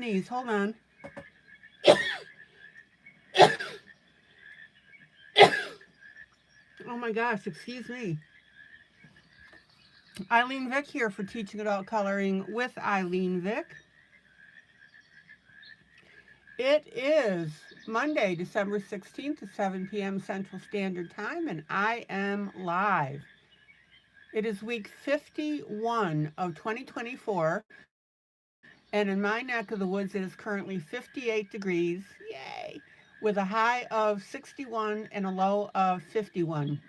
sneeze. Hold on. Oh my gosh, excuse me. ILene Vick here for Teaching Adult Coloring with ILene Vick. It is Monday, December 16th at 7 p.m. Central Standard Time, and I am live. It is week 51 of 2024, and in my neck of the woods, it is currently 58 degrees, yay, with a high of 61 and a low of 51.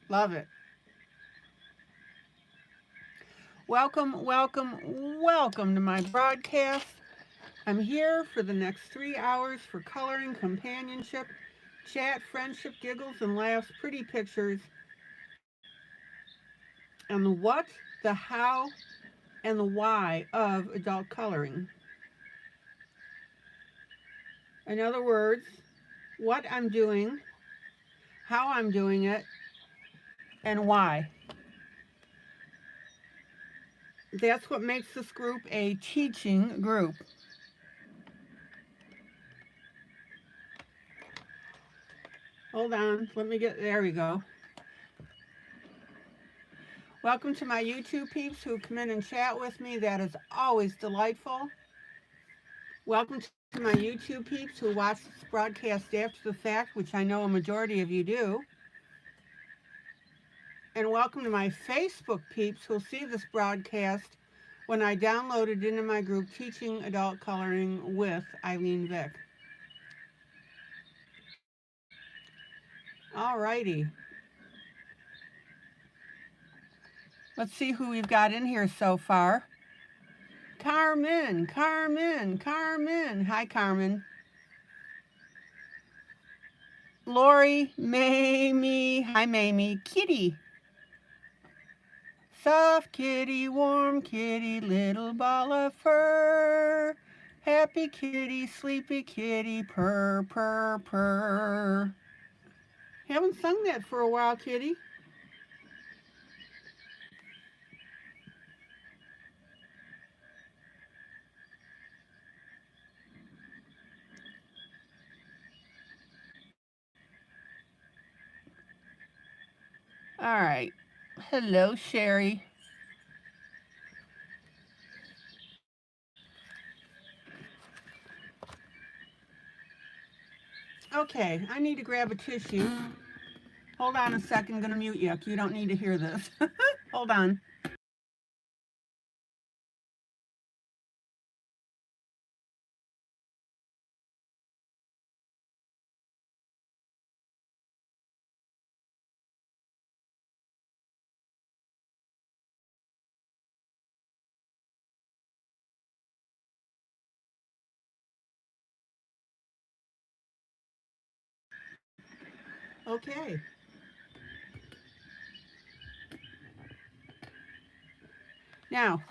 Love it. Welcome, welcome, welcome to my broadcast. I'm here for the next 3 hours for coloring, companionship, chat, friendship, giggles, and laughs, pretty pictures, and the what, the how, and the why of adult coloring. In other words, what I'm doing, how I'm doing it, and why. That's what makes this group a teaching group. Hold on, there we go. Welcome to my YouTube peeps who come in and chat with me. That is always delightful. Welcome to my YouTube peeps who watch this broadcast after the fact, which I know a majority of you do. And welcome to my Facebook peeps who'll see this broadcast when I download it into my group, Teaching Adult Coloring with ILene Vick. Alrighty. Let's see who we've got in here so far. Carmen. Hi, Carmen. Lori, Mamie. Hi, Mamie. Kitty. Soft kitty, warm kitty, little ball of fur. Happy kitty, sleepy kitty, purr, purr, purr. Haven't sung that for a while, kitty. All right. Hello, Sherry. Okay, I need to grab a tissue. Hold on a second. I'm going to mute you. You don't need to hear this. Hold on. Okay. Now,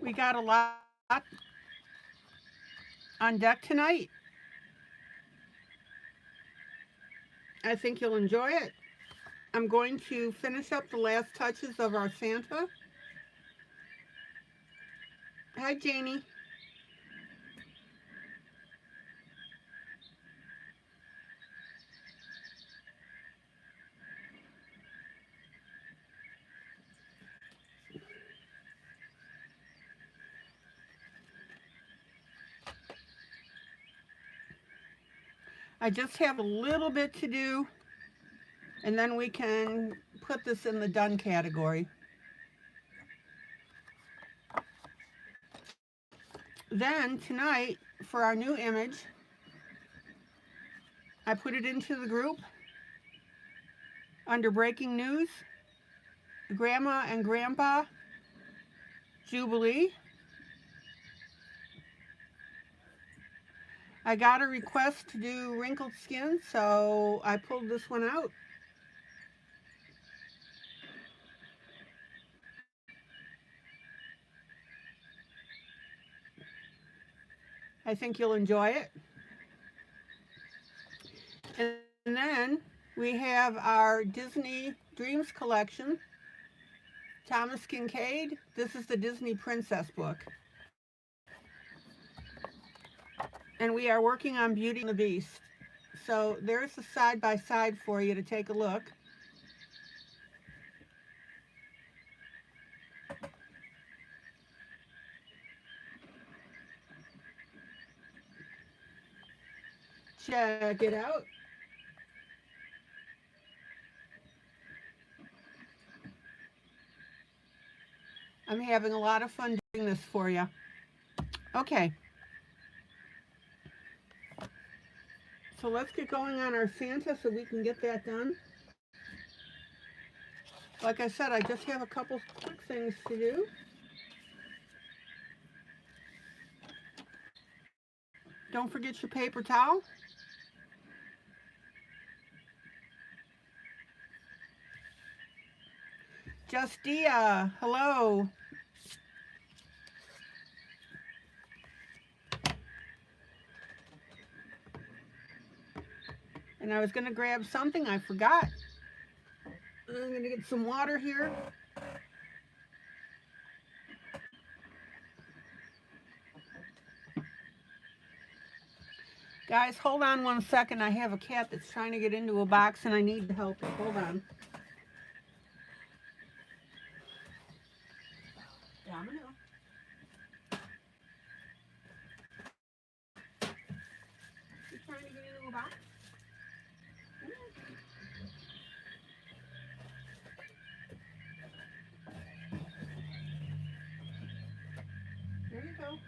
we got a lot on deck tonight. I think you'll enjoy it. I'm going to finish up the last touches of our Santa. Hi, Janie. I just have a little bit to do, and then we can put this in the done category. Then tonight, for our new image, I put it into the group under breaking news, Grandma and Grandpa Jubilee. I got a request to do wrinkled skin, so I pulled this one out. I think you'll enjoy it. And then we have our Disney Dreams collection Thomas Kincaid, this is the Disney Princess book. And we are working on Beauty and the Beast. So there's the side-by-side for you to take a look. Check it out. I'm having a lot of fun doing this for you. Okay. So let's get going on our Santa so we can get that done. Like I said, I just have a couple quick things to do. Don't forget your paper towel. Justia, hello. And I was going to grab something, I forgot. I'm going to get some water here. Guys, hold on 1 second. I have a cat that's trying to get into a box and I need to help it. Hold on. Domino. You trying to get into a box? There you go.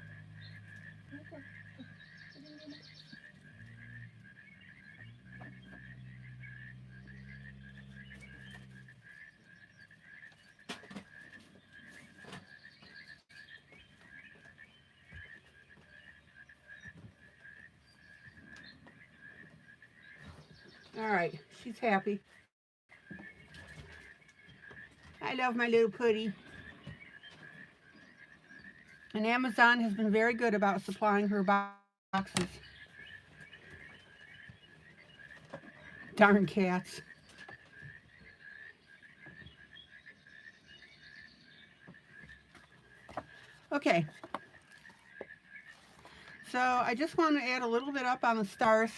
Okay. All right, she's happy. I love my little putty. And Amazon has been very good about supplying her boxes. Darn cats. Okay. So I just want to add a little bit up on the stars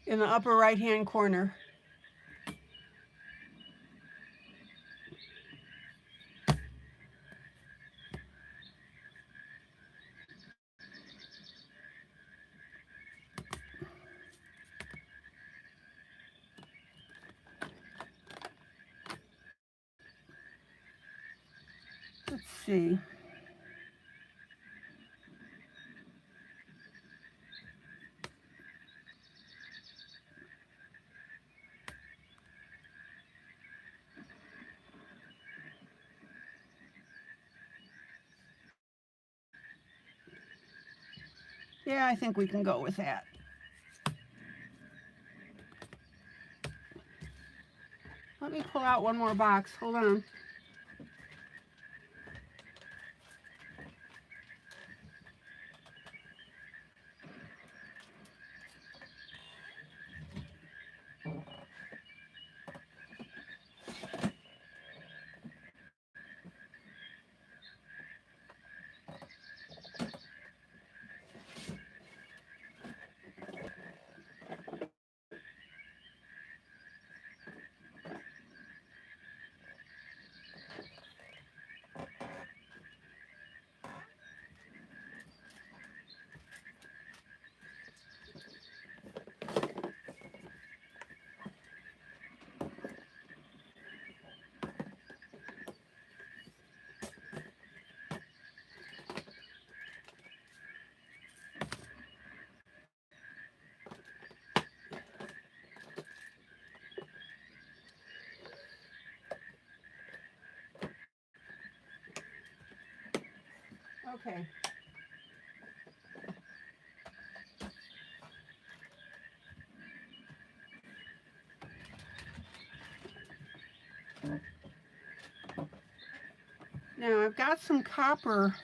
in the upper right-hand corner. Let's see. Yeah, I think we can go with that. Let me pull out one more box. Hold on. Okay. Now I've got some copper.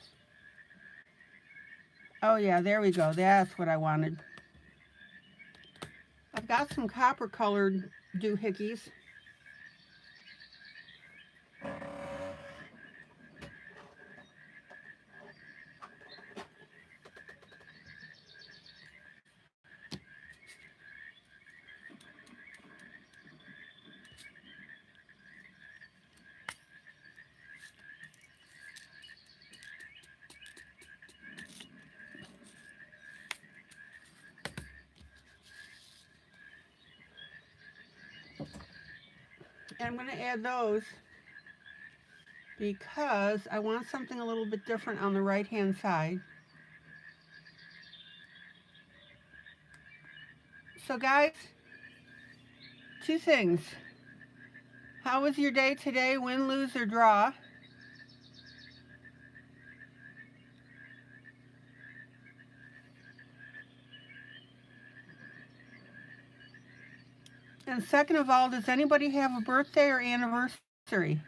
Oh yeah, there we go. That's what I wanted. I've got some copper colored doohickeys. I'm going to add those because I want something a little bit different on the right hand side. So guys, two things. How was your day today? Win, lose, or draw? And second of all, does anybody have a birthday or anniversary?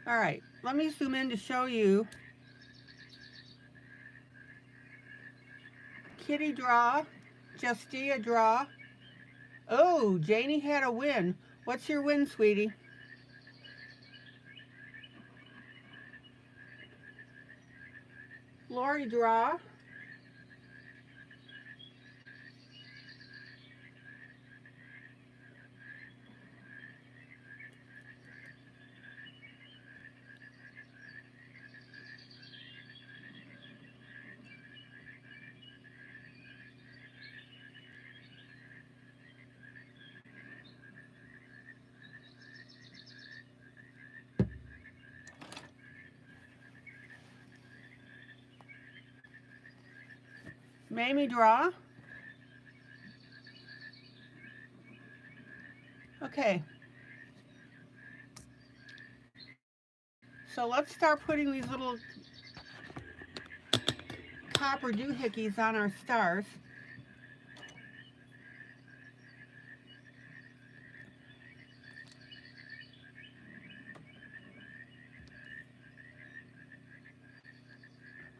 All right, let me zoom in to show you. Kitty draw, Justia draw. Oh, Janie had a win. What's your win, sweetie? Lori draw. Mamie draw. Okay. So let's start putting these little copper doohickeys on our stars.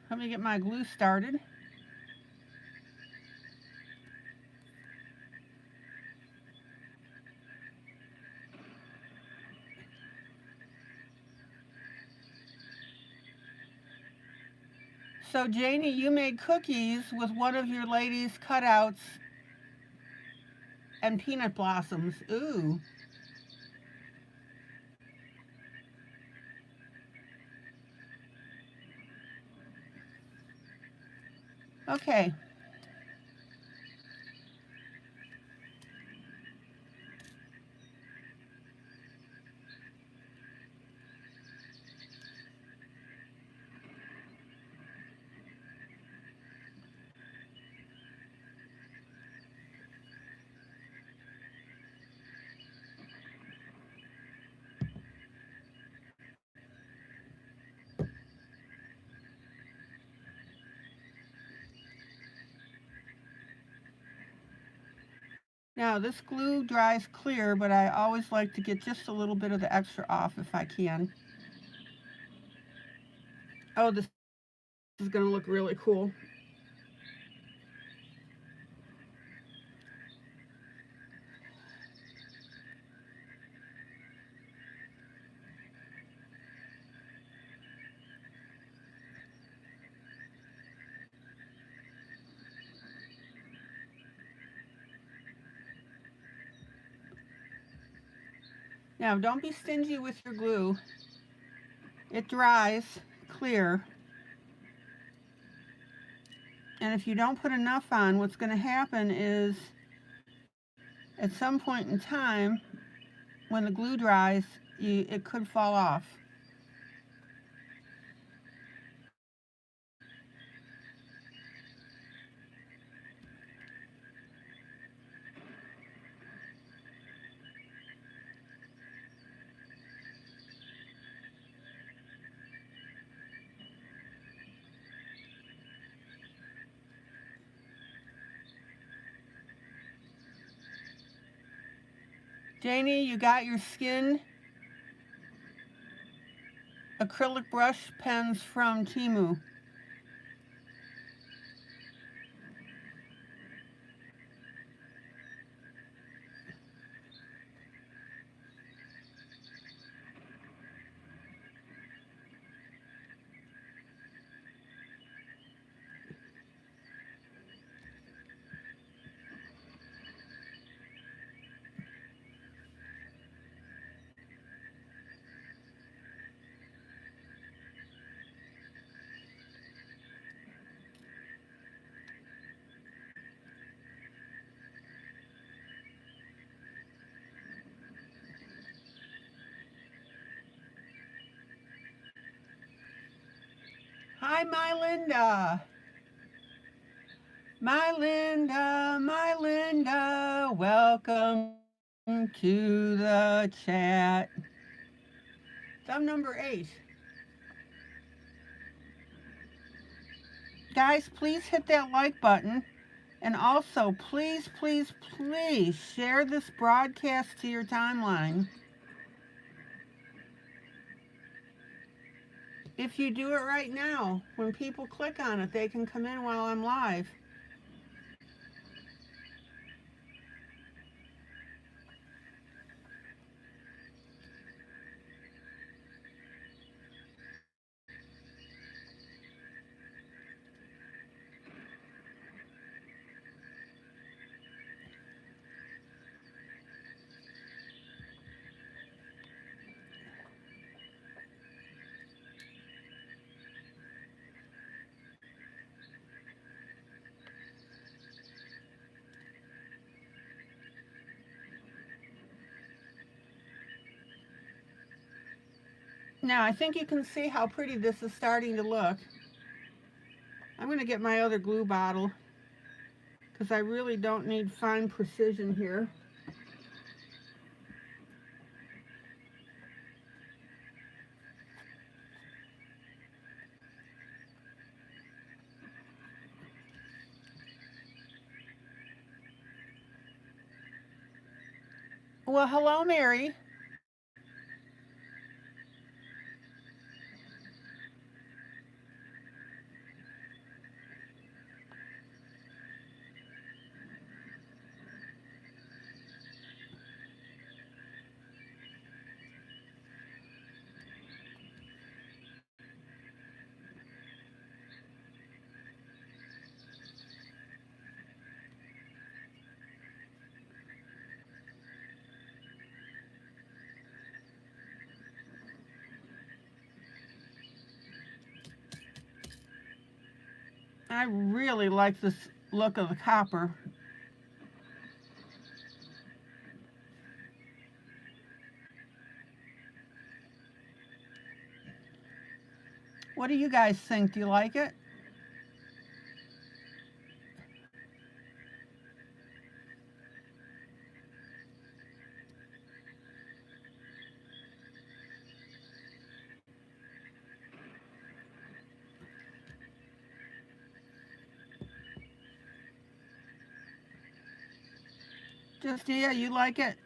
Let me get my glue started. So Janie, you made cookies with one of your ladies' cutouts and peanut blossoms. Ooh. Okay. Now this glue dries clear, but I always like to get just a little bit of the extra off if I can. Oh, this is going to look really cool. Now don't be stingy with your glue. It dries clear. And if you don't put enough on, what's going to happen is at some point in time, when the glue dries, it could fall off. Janie, you got your skin acrylic brush pens from Temu. Hi, my Linda. My Linda, welcome to the chat. Thumb number 8. Guys, please hit that like button. And also, please, please, please share this broadcast to your timeline. If you do it right now, when people click on it, they can come in while I'm live. Now, I think you can see how pretty this is starting to look. I'm going to get my other glue bottle because I really don't need fine precision here. Well, hello, Mary. I really like this look of the copper. What do you guys think? Do you like it? Justia, you like it?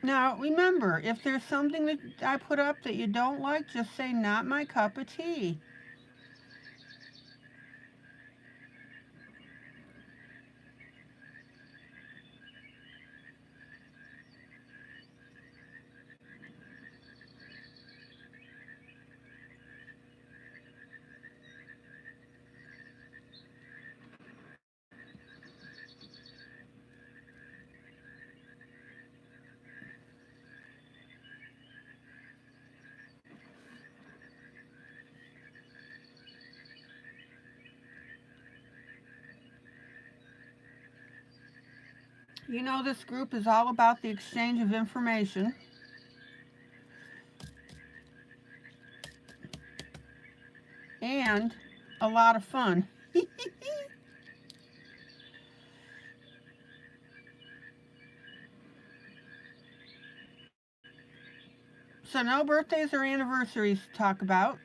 Now, remember, if there's something that I put up that you don't like, just say, not my cup of tea. You know, this group is all about the exchange of information. And a lot of fun. So no birthdays or anniversaries to talk about.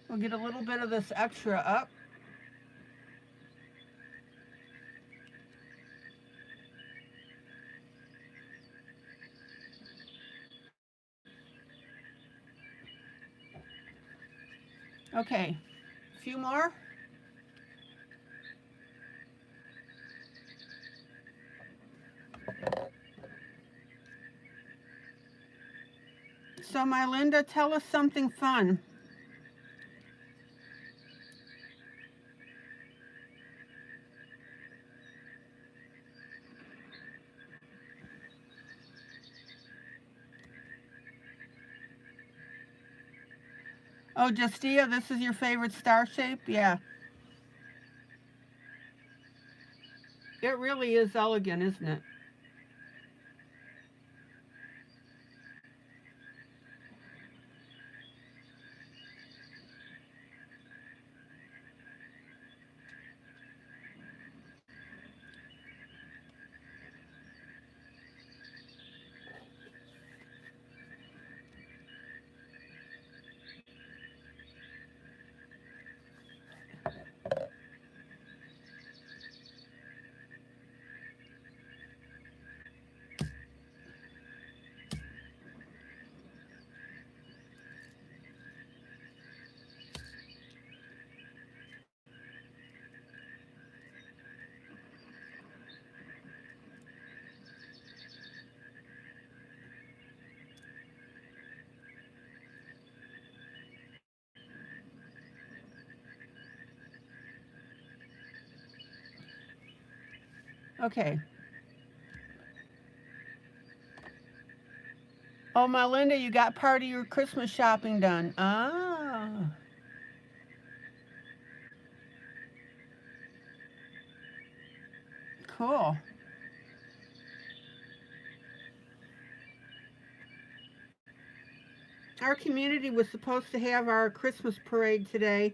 We'll get a little bit of this extra up. Okay, a few more. So, my Linda, tell us something fun. Oh, Justia, this is your favorite star shape? Yeah. It really is elegant, isn't it? Okay. Oh, my Linda, you got part of your Christmas shopping done. Ah, cool. Our community was supposed to have our Christmas parade today,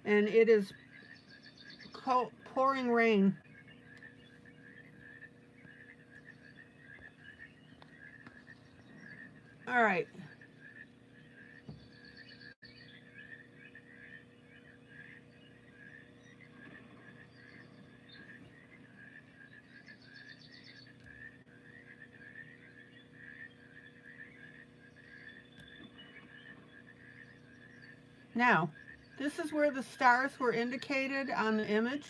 and it is pouring rain. All right. Now, this is where the stars were indicated on the image.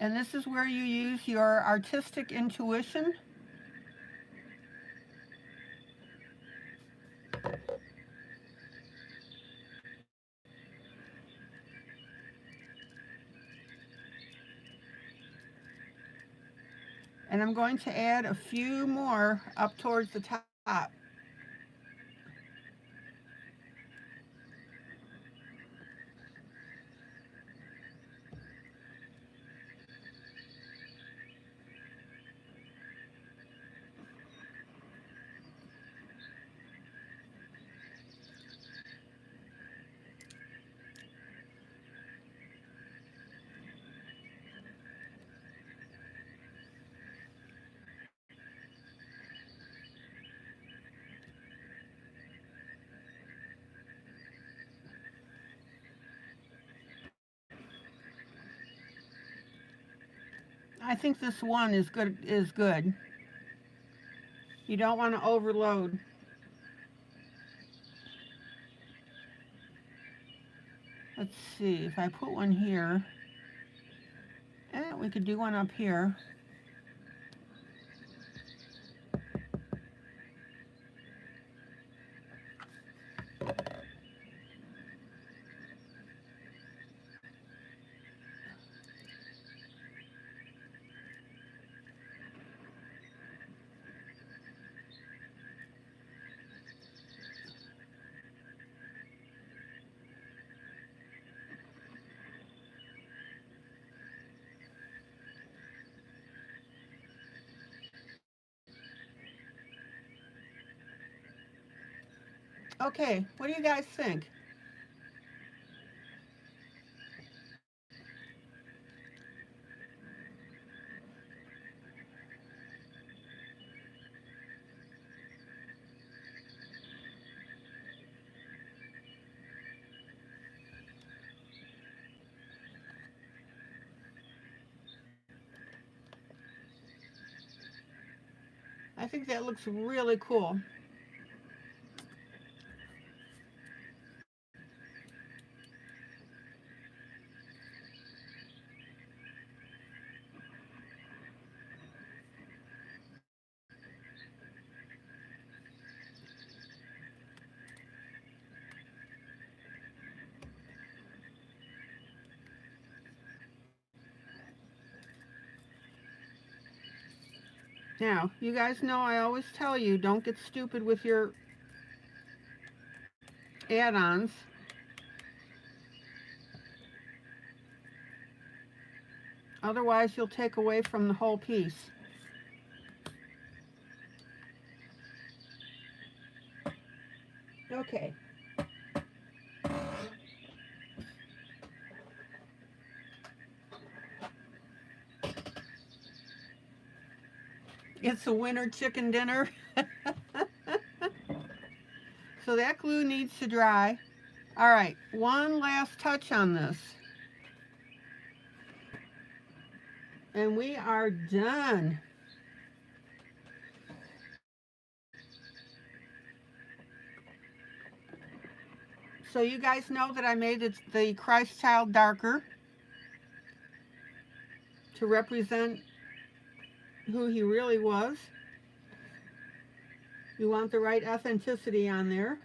And this is where you use your artistic intuition. And I'm going to add a few more up towards the top. I think this one is good. You don't want to overload. Let's see, if I put one here, and we could do one up here. Okay, what do you guys think? I think that looks really cool. Now, you guys know I always tell you, don't get stupid with your add-ons. Otherwise, you'll take away from the whole piece. Okay. It's a winter chicken dinner. So that glue needs to dry. All right, one last touch on this. And we are done. So you guys know that I made it the Christ child darker to represent who he really was. You want the right authenticity on there.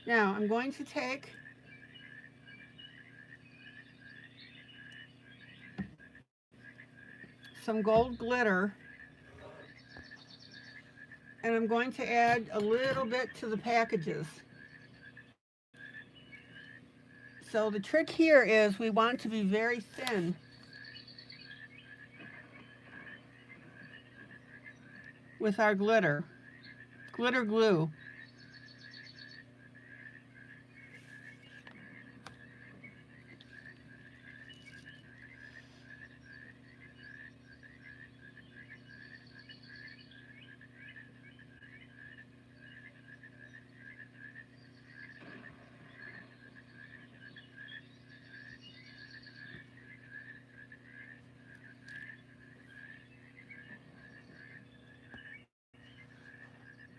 Now I'm going to take some gold glitter and I'm going to add a little bit to the packages. So the trick here is we want to be very thin. With our glitter glue.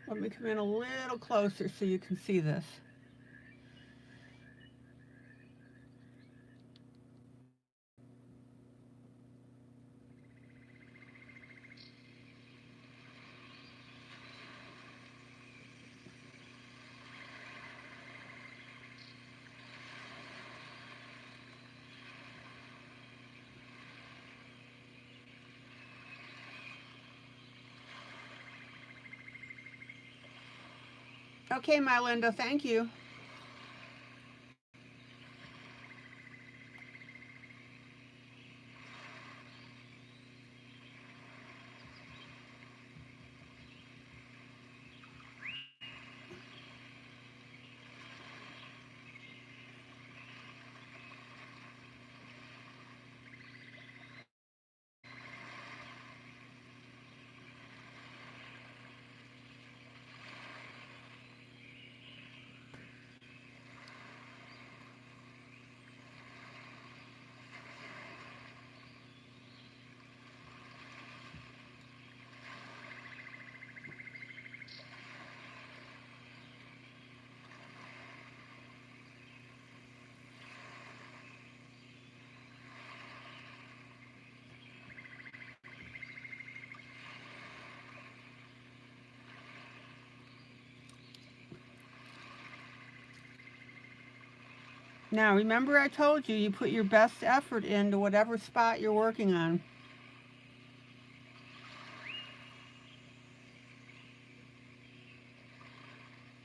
Let me come in a little closer so you can see this. Okay, my Linda, thank you. Now, remember I told you, you put your best effort into whatever spot you're working on.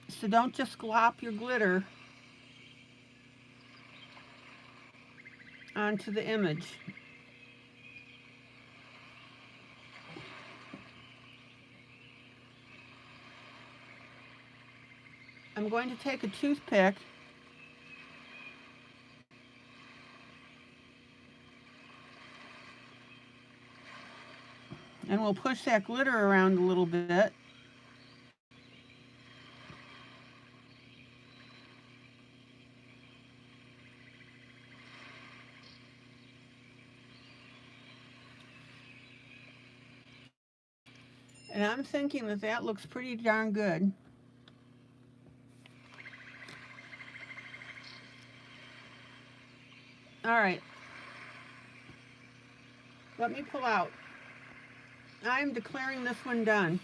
So don't just glop your glitter onto the image. I'm going to take a toothpick and we'll push that glitter around a little bit. And I'm thinking that that looks pretty darn good. All right. Let me pull out. I'm declaring this one done.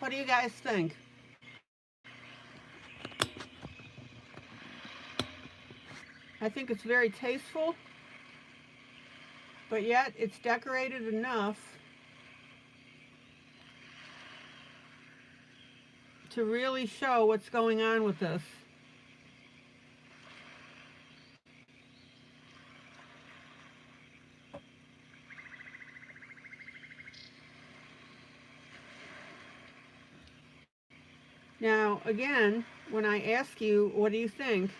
What do you guys think? I think it's very tasteful, but yet it's decorated enough to really show what's going on with this. Now, again, when I ask you, what do you think?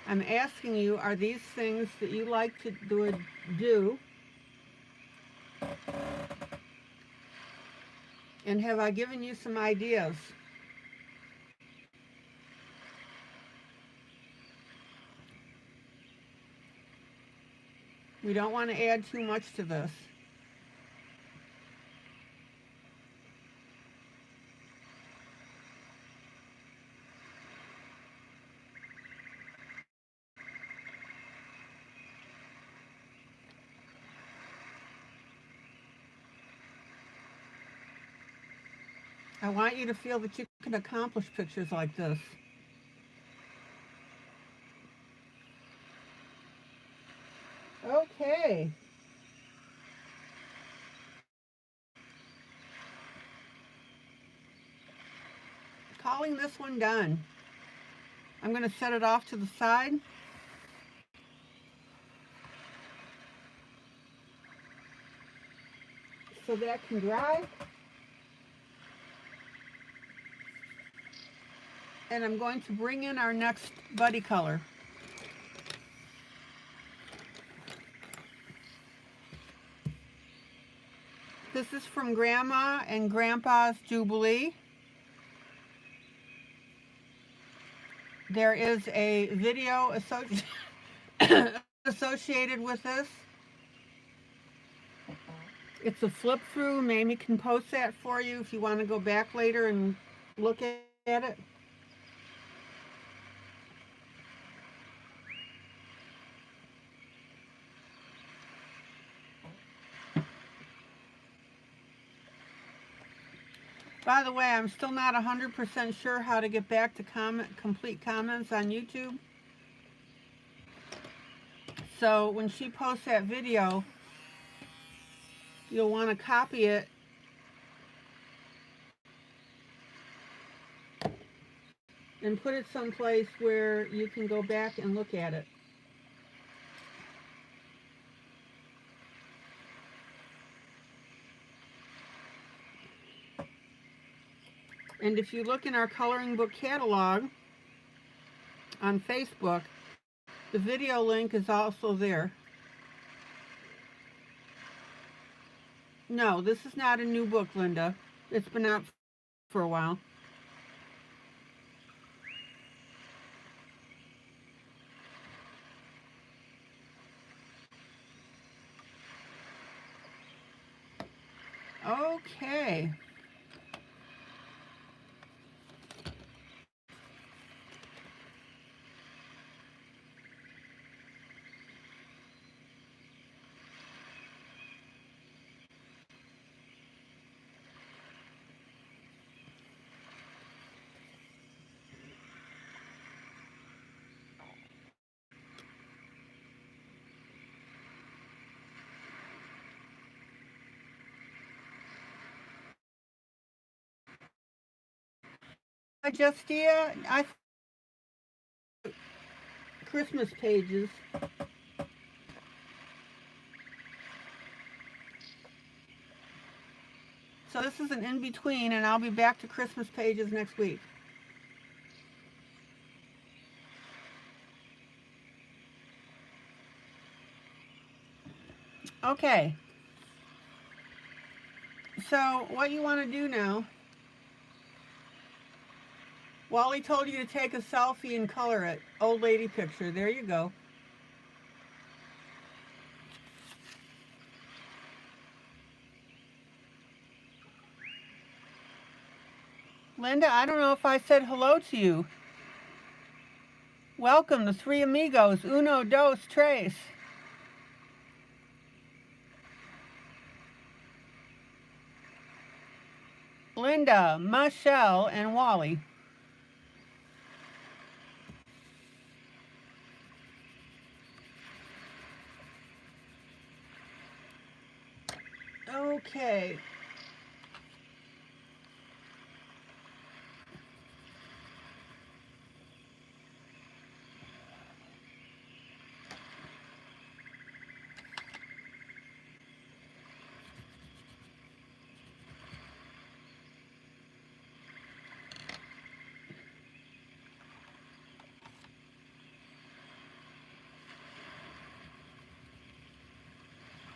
I'm asking you, are these things that you like to do? And have I given you some ideas? We don't want to add too much to this. I want you to feel that you can accomplish pictures like this. Okay. Calling this one done. I'm going to set it off to the side. So that can dry. And I'm going to bring in our next buddy color. This is from Grandma and Grandpa's Jubilee. There is a video associated with this. It's a flip through. Mamie can post that for you if you want to go back later and look at it. By the way, I'm still not 100% sure how to get back to complete comments on YouTube. So when she posts that video, you'll want to copy it and put it someplace where you can go back and look at it. And if you look in our coloring book catalog on Facebook, the video link is also there. No, this is not a new book, Linda. It's been out for a while. Okay. Justia, I Christmas pages. So this is an in-between, and I'll be back to Christmas pages next week. Okay. So what you want to do now, Wally told you to take a selfie and color it. Old lady picture. There you go. Linda, I don't know if I said hello to you. Welcome, the three amigos. Uno, dos, tres. Linda, Michelle, and Wally. Okay.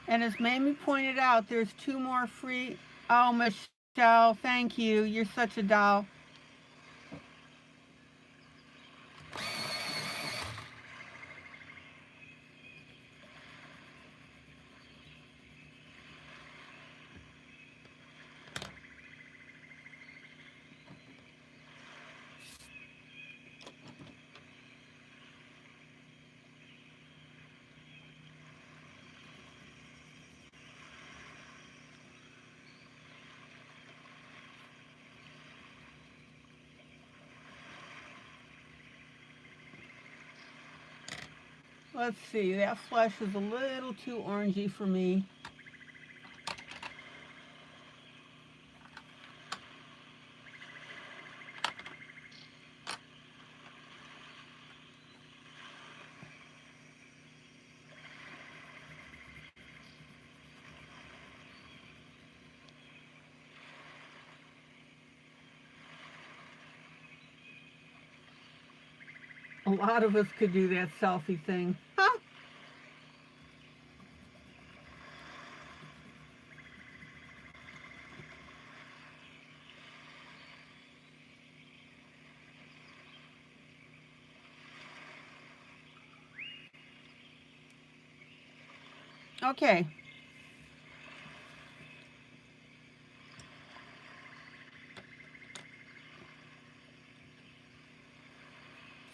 And as Mamie pointed out, there's 2 more free. Oh, Michelle, thank you. You're such a doll. Let's see, that flesh is a little too orangey for me. A lot of us could do that selfie thing. Huh? Okay.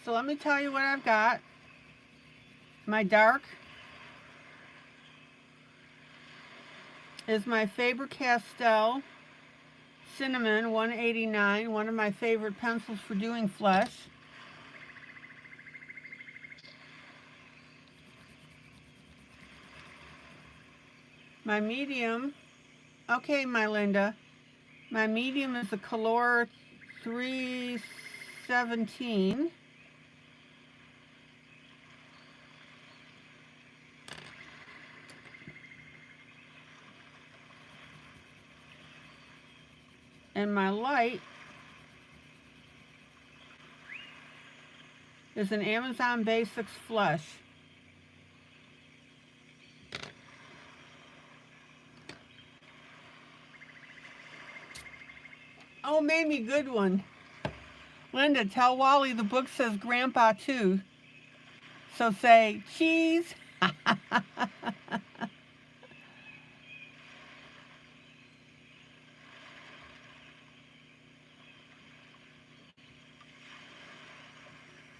So let me tell you what I've got. My dark is my Faber-Castell Cinnamon 189, one of my favorite pencils for doing flesh. My medium, okay, my Linda, my medium is a Color 317. And my light is an Amazon Basics Flush. Oh, Mamie, good one. Linda, tell Wally the book says Grandpa too. So say cheese.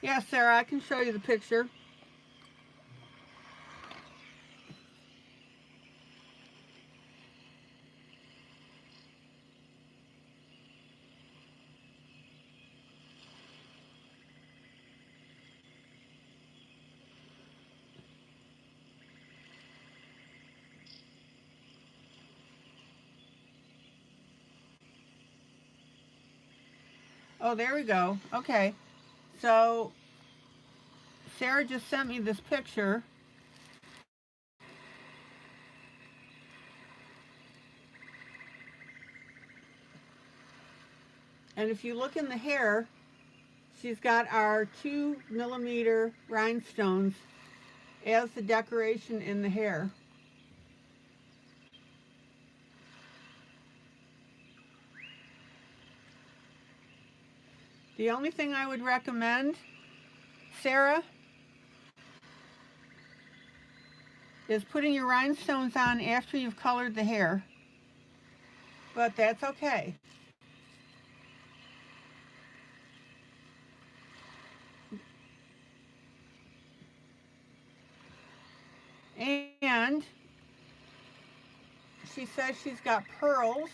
Yeah, Sarah, I can show you the picture. Oh, there we go. Okay. So Sarah just sent me this picture. And if you look in the hair, she's got our 2mm rhinestones as the decoration in the hair. The only thing I would recommend, Sarah, is putting your rhinestones on after you've colored the hair. But that's okay. And she says she's got pearls.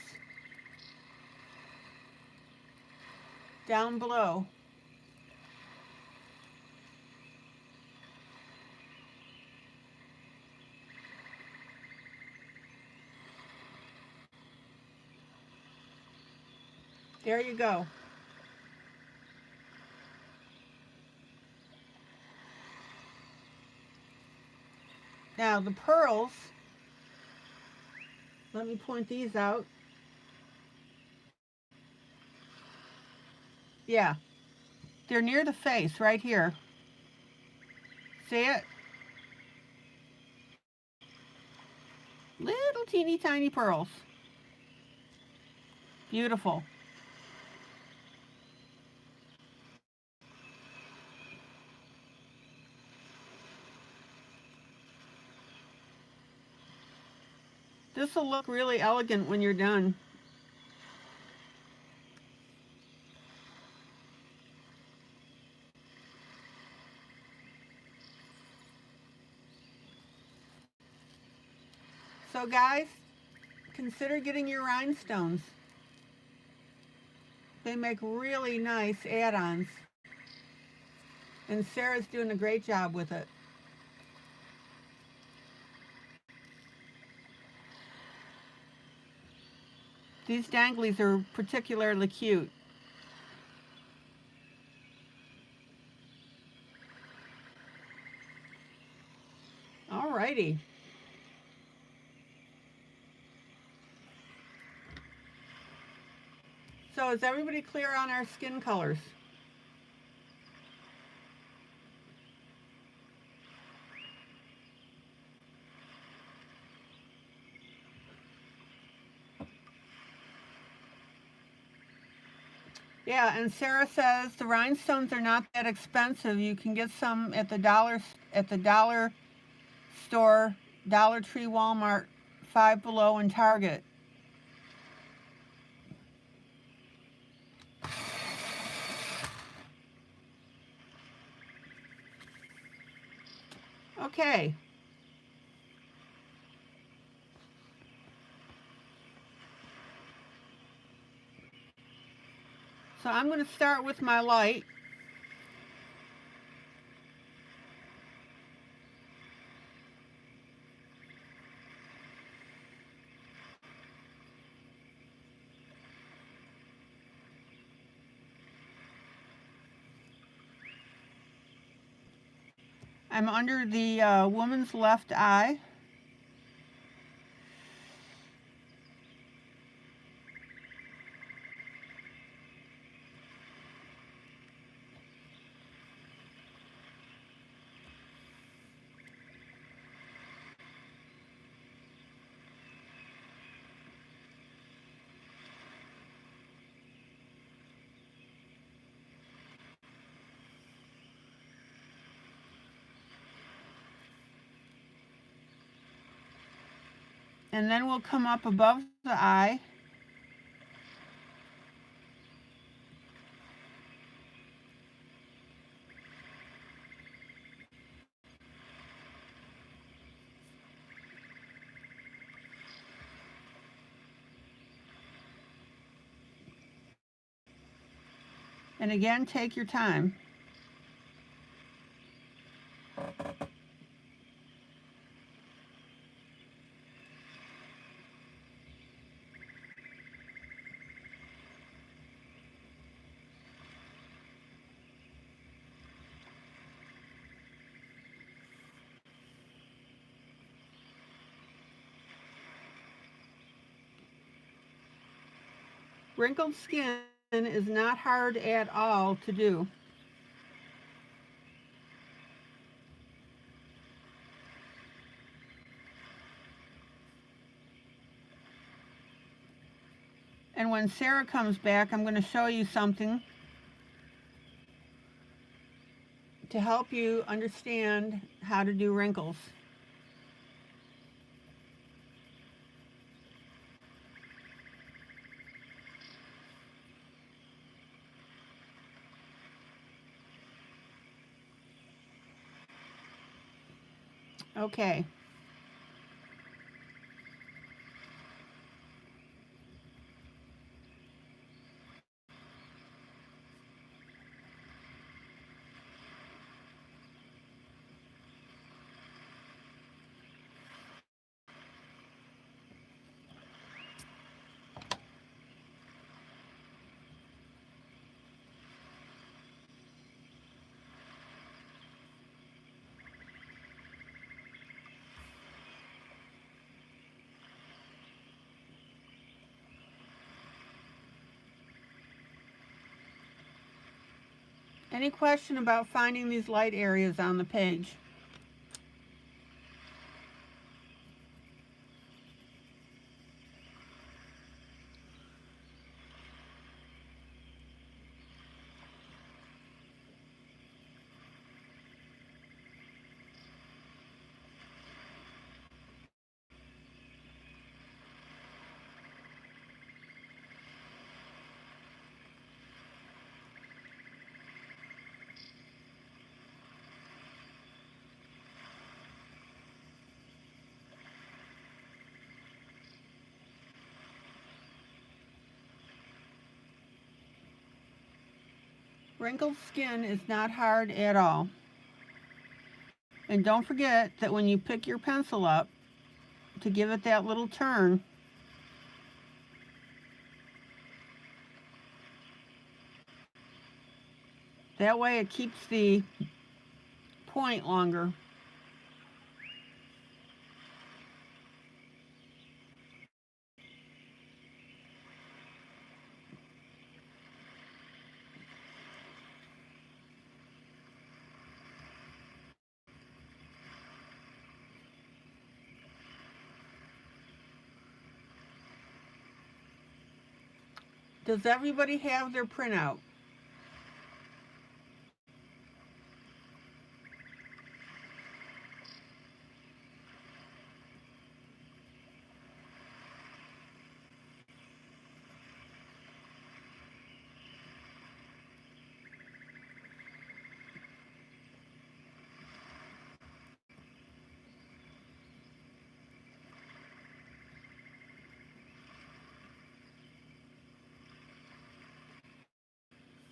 down below. There you go. Now the pearls, let me point these out. Yeah, they're near the face right here. See it? Little teeny tiny pearls. Beautiful. This will look really elegant when you're done. So guys, consider getting your rhinestones. They make really nice add-ons. And Sarah's doing a great job with it. These danglies are particularly cute. Alrighty. So is everybody clear on our skin colors? Yeah, and Sarah says the rhinestones are not that expensive. You can get some at the dollar store, Dollar Tree, Walmart, Five Below, and Target. Okay. So I'm going to start with my light. I'm under the woman's left eye. And then we'll come up above the eye. And again, take your time. Wrinkled skin is not hard at all to do. And when Sarah comes back, I'm going to show you something to help you understand how to do wrinkles. Okay. Any question about finding these light areas on the page? Wrinkled skin is not hard at all. And don't forget that when you pick your pencil up, to give it that little turn, that way it keeps the point longer. Does everybody have their printout?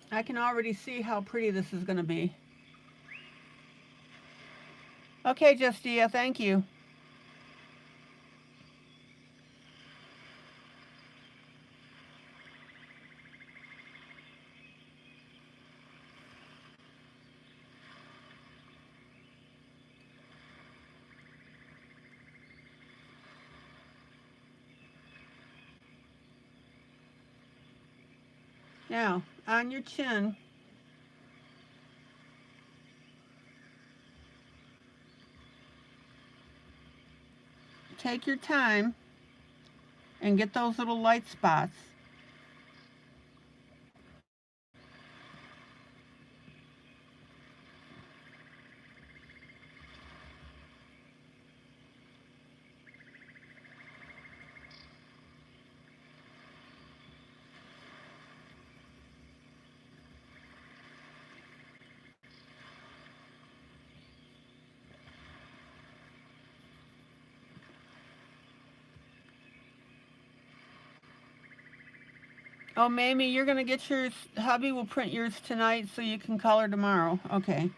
I can already see how pretty this is going to be. Okay, Justia, thank you. Now, on your chin, take your time and get those little light spots. Oh, Mamie, you're going to get yours. Hubby will print yours tonight so you can color tomorrow. Okay.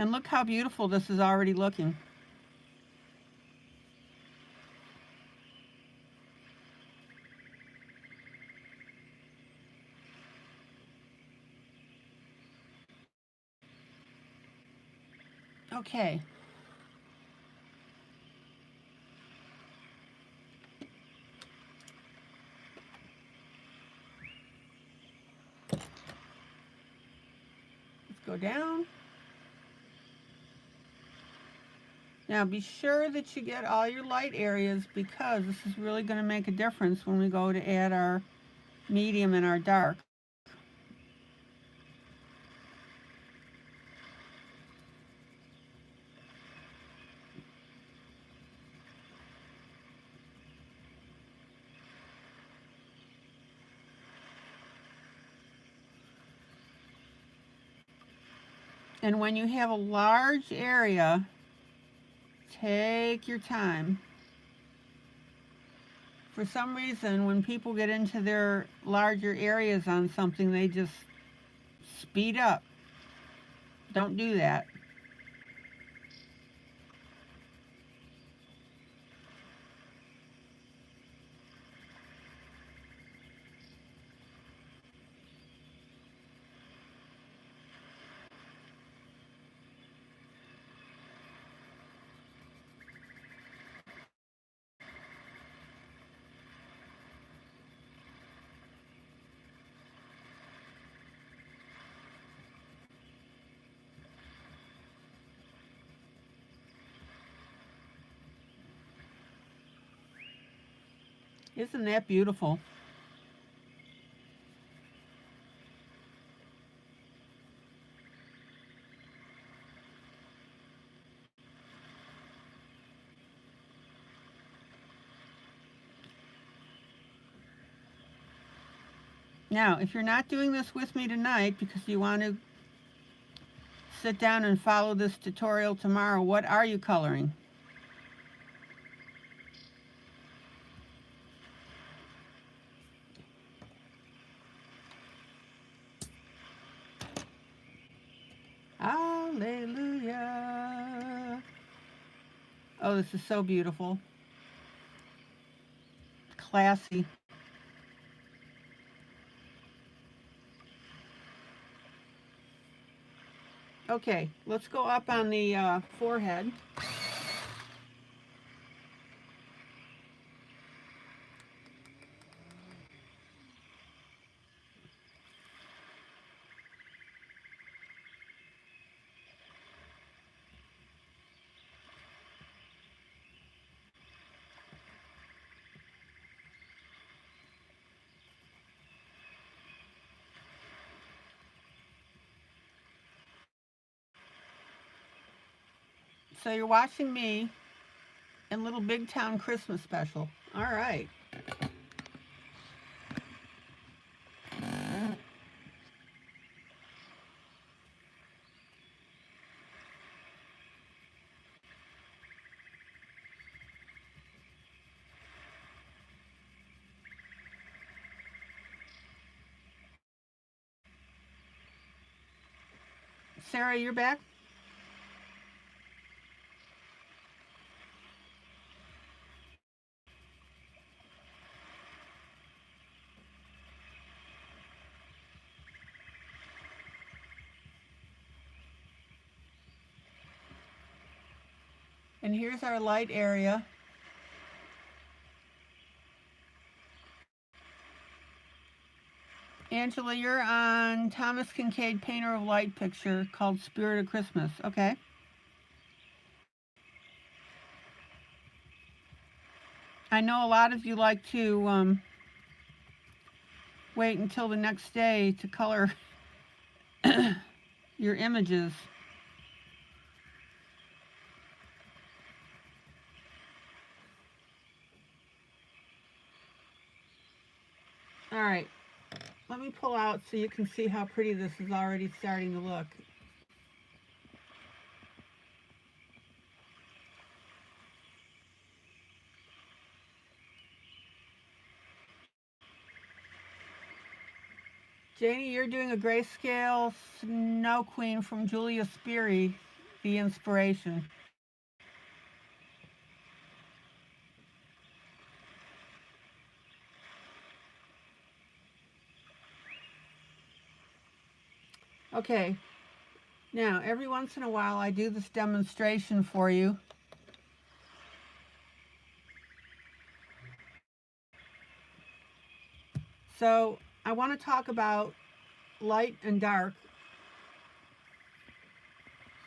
And look how beautiful this is already looking. Okay. Let's go down. Now be sure that you get all your light areas because this is really going to make a difference when we go to add our medium and our dark. And when you have a large area, take your time. For some reason, when people get into their larger areas on something, they just speed up. Don't do that. Isn't that beautiful? Now, if you're not doing this with me tonight because you want to sit down and follow this tutorial tomorrow, what are you coloring? Hallelujah. Oh, this is so beautiful. Classy. Okay, let's go up on the forehead. So you're watching me in Little Big Town Christmas Special. All right. Sarah, you're back? And here's our light area. Angela, you're on Thomas Kincaid Painter of Light picture called Spirit of Christmas. Okay. I know a lot of you like to wait until the next day to color your images. All right, let me pull out so you can see how pretty this is already starting to look. Janie, you're doing a grayscale Snow Queen from Julia Speary, The Inspiration. Okay, now every once in a while I do this demonstration for you. So I want to talk about light and dark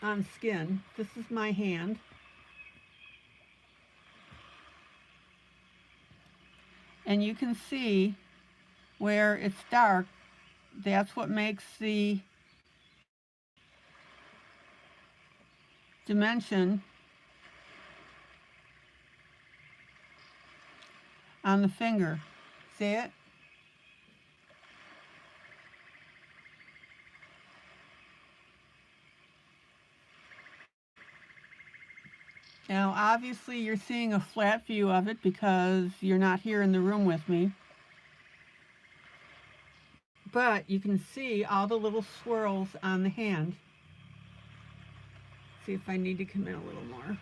on skin. This is my hand. And you can see where it's dark. That's what makes the dimension on the finger. See it? Now, obviously, you're seeing a flat view of it because you're not here in the room with me. But you can see all the little swirls on the hand. See if I need to come in a little more.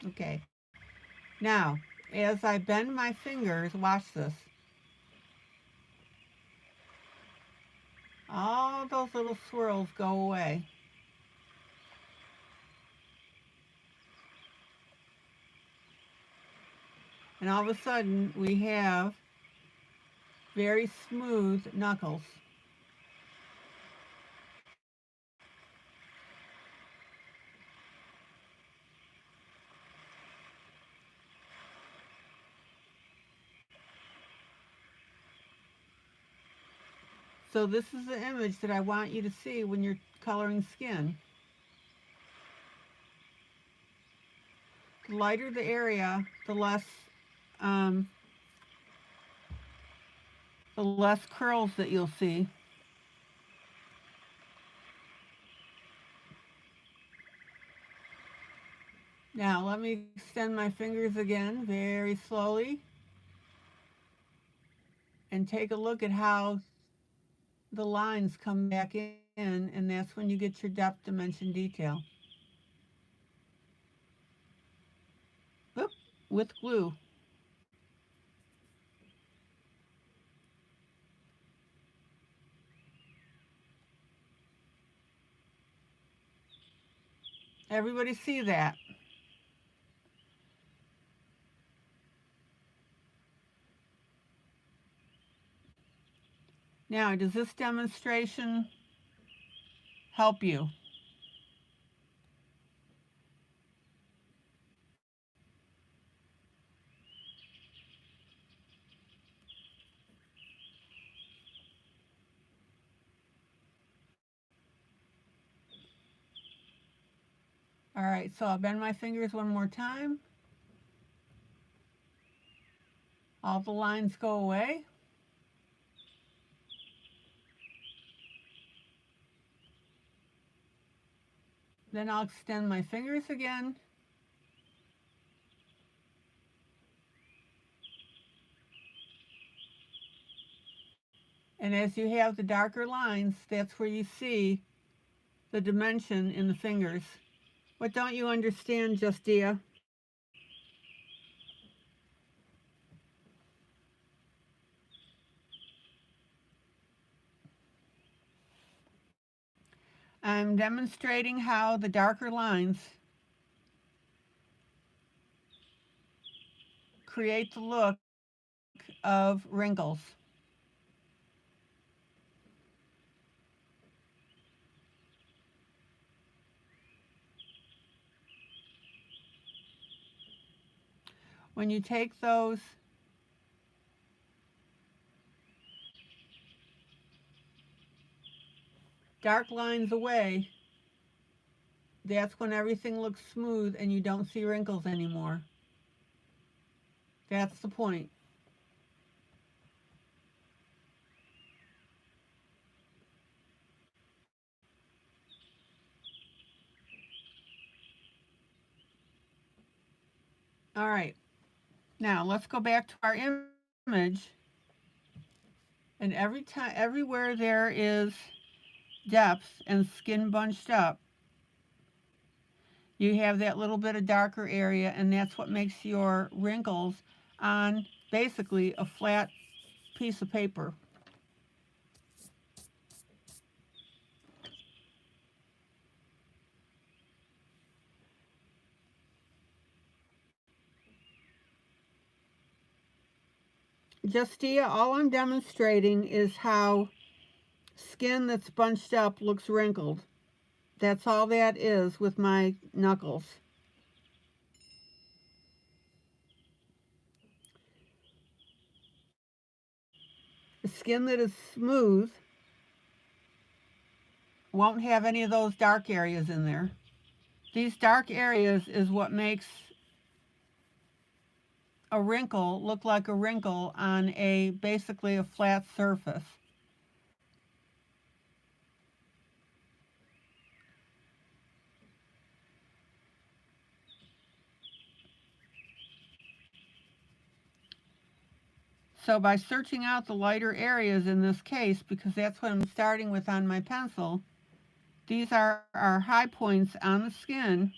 Okay. Now, as I bend my fingers, watch this. All those little swirls go away. And all of a sudden, we have very smooth knuckles. So this is the image that I want you to see when you're coloring skin. The lighter the area, um, the less curls that you'll see. Now let me extend my fingers again very slowly and take a look at how the lines come back in, and that's when you get your depth, dimension, detail. Oop, with glue. Everybody see that? Now, does this demonstration help you? All right, so I'll bend my fingers one more time. All the lines go away. Then I'll extend my fingers again. And as you have the darker lines, that's where you see the dimension in the fingers. What don't you understand, Justia? I'm demonstrating how the darker lines create the look of wrinkles. When you take those dark lines away, that's when everything looks smooth and you don't see wrinkles anymore. That's the point. All right, now let's go back to our image. And everywhere there is depth and skin bunched up, you have that little bit of darker area, and that's what makes your wrinkles on basically a flat piece of paper. Justia, all I'm demonstrating is how skin that's bunched up looks wrinkled. That's all that is with my knuckles. The skin that is smooth won't have any of those dark areas in there. These dark areas is what makes a wrinkle look like a wrinkle on a basically a flat surface. So by searching out the lighter areas in this case, because that's what I'm starting with on my pencil, these are our high points on the skin.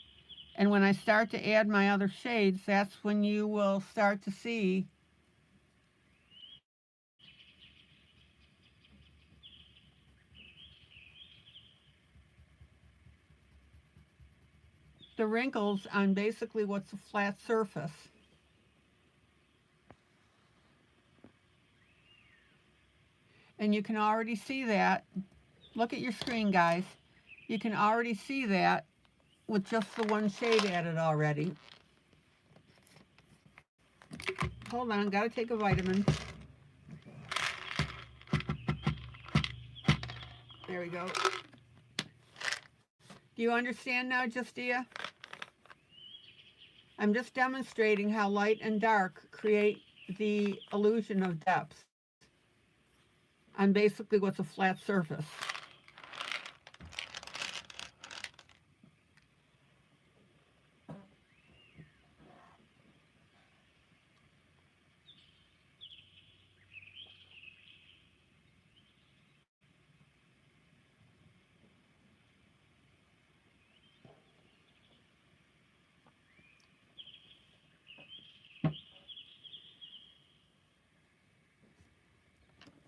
And when I start to add my other shades, that's when you will start to see the wrinkles on basically what's a flat surface. And you can already see that. Look at your screen, guys. You can already see that with just the one shade added already. Hold on, gotta take a vitamin. There we go. Do you understand now, Justia? I'm just demonstrating how light and dark create the illusion of depth on basically what's a flat surface.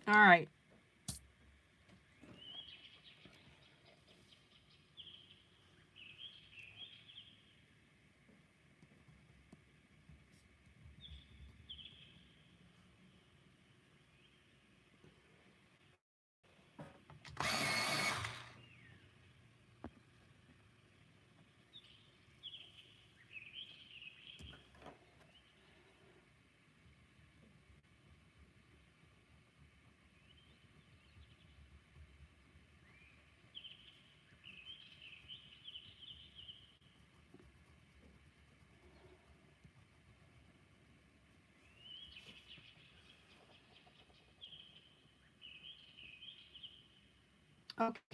All right.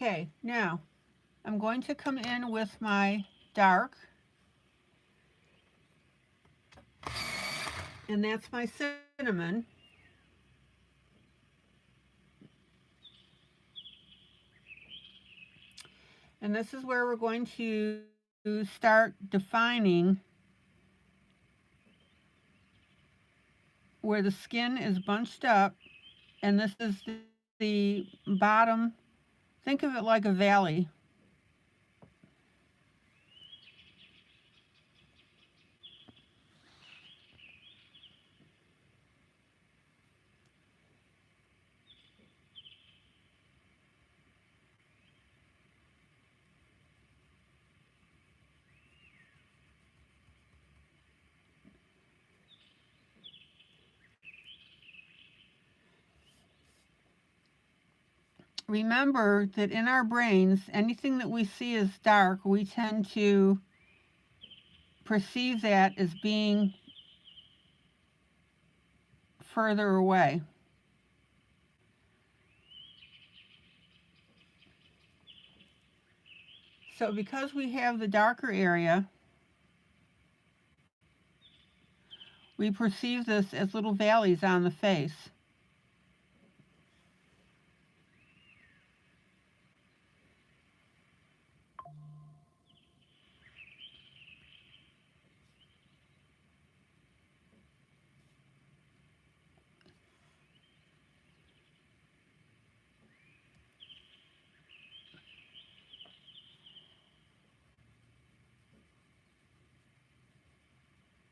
Okay, now I'm going to come in with my dark, and that's my cinnamon. And this is where we're going to start defining where the skin is bunched up, and this is the bottom. Think of it like a valley. Remember that in our brains, anything that we see as dark, we tend to perceive that as being further away. So because we have the darker area, we perceive this as little valleys on the face.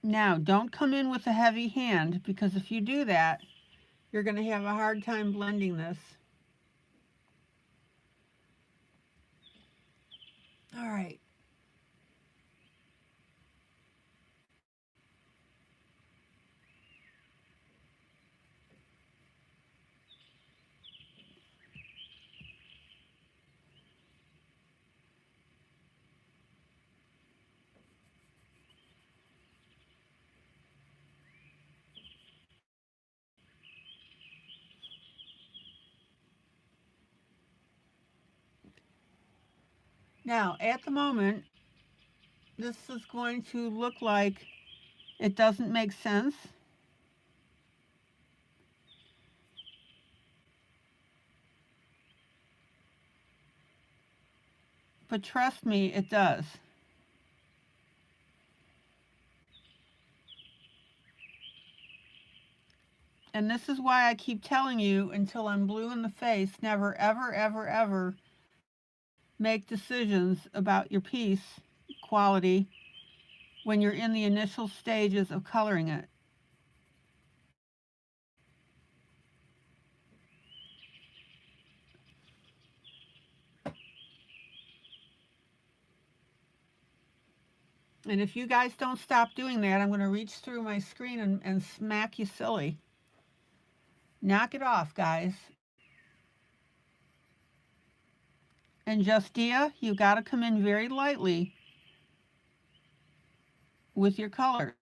Now, don't come in with a heavy hand, because if you do that, you're going to have a hard time blending this. All right. Now, at the moment, this is going to look like it doesn't make sense. but trust me, it does. And this is why I keep telling you until I'm blue in the face, never, ever, ever, ever make decisions about your piece quality when you're in the initial stages of coloring it. And if you guys don't stop doing that, I'm going to reach through my screen and smack you silly. Knock it off, guys. And Justia, you got to come in very lightly with your colors.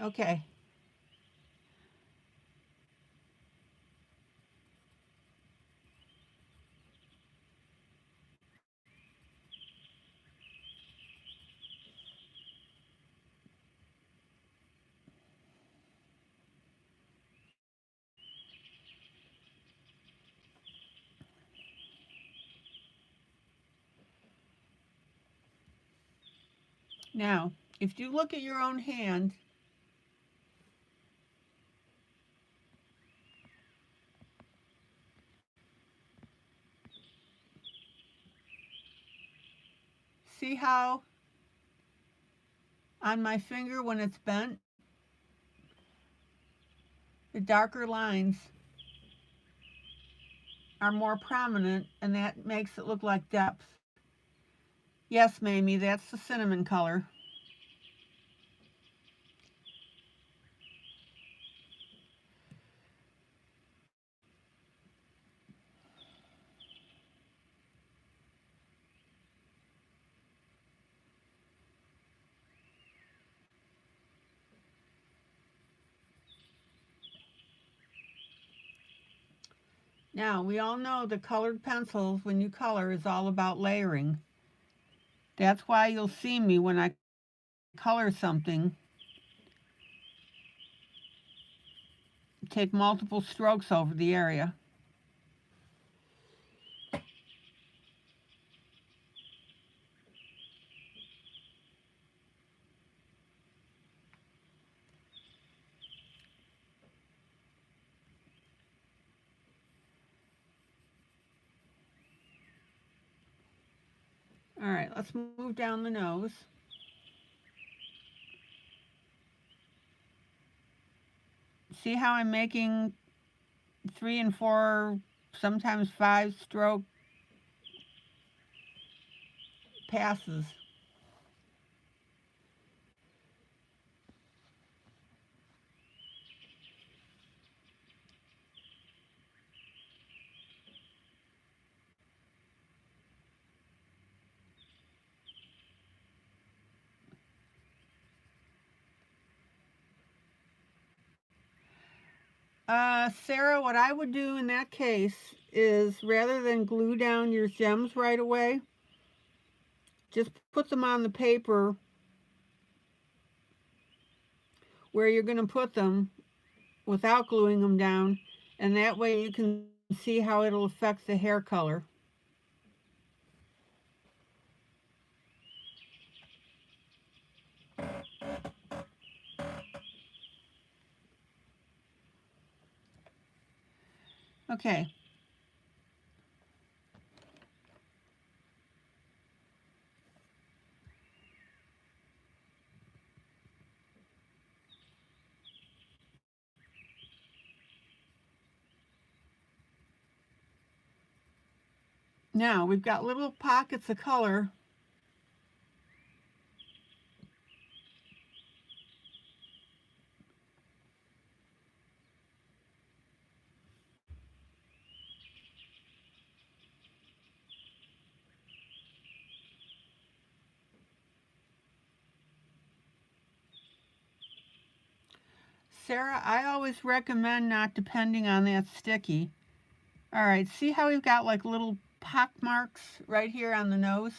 Okay. Now, if you look at your own hand, see how on my finger when it's bent, the darker lines are more prominent and that makes it look like depth. Yes, Mamie, that's the cinnamon color. Now, we all know the colored pencils, when you color, is all about layering. That's why you'll see me when I color something, take multiple strokes over the area. All right, let's move down the nose. See how I'm making 3 and 4, sometimes 5 stroke passes. Sarah, what I would do in that case is rather than glue down your gems right away, just put them on the paper where you're going to put them without gluing them down, and that way you can see how it'll affect the hair color. Okay. Now we've got little pockets of color. Sarah, I always recommend not depending on that sticky. All right, see how we've got like little pock marks right here on the nose?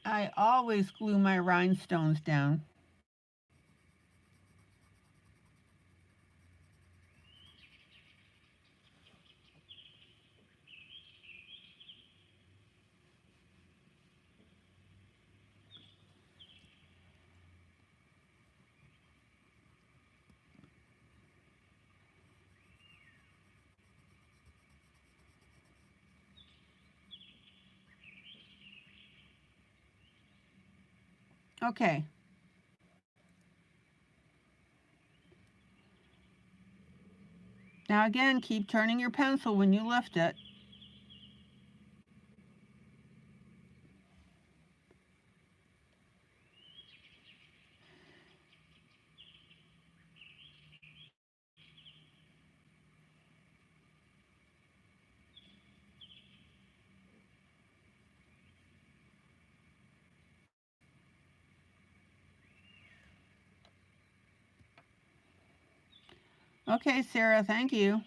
I always glue my rhinestones down. Okay. Now again, keep turning your pencil when you lift it. Okay, Sarah, thank you.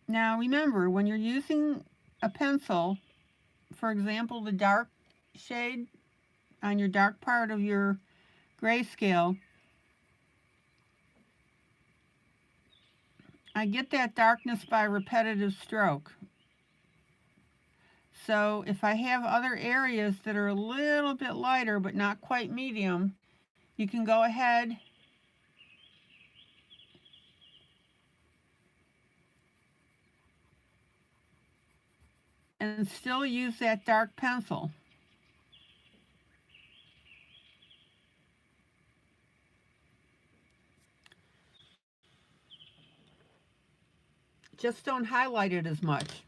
Now remember, when you're using a pencil, for example, the dark shade on your dark part of your grayscale, I get that darkness by repetitive stroke. So if I have other areas that are a little bit lighter but not quite medium, you can go ahead and still use that dark pencil. Just don't highlight it as much.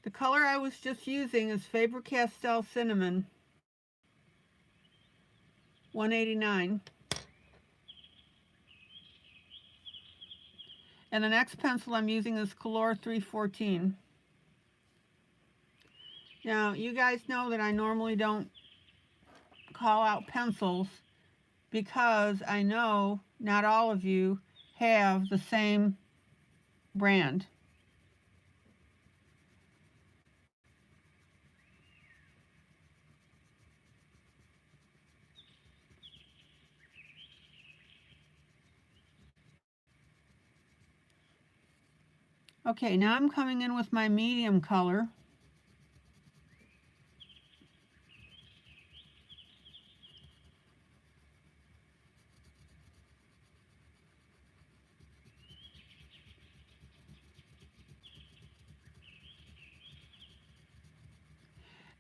The color I was just using is Faber-Castell Cinnamon 189. And the next pencil I'm using is Color 314. Now, you guys know that I normally don't call out pencils because I know not all of you have the same brand. Okay, now I'm coming in with my medium color.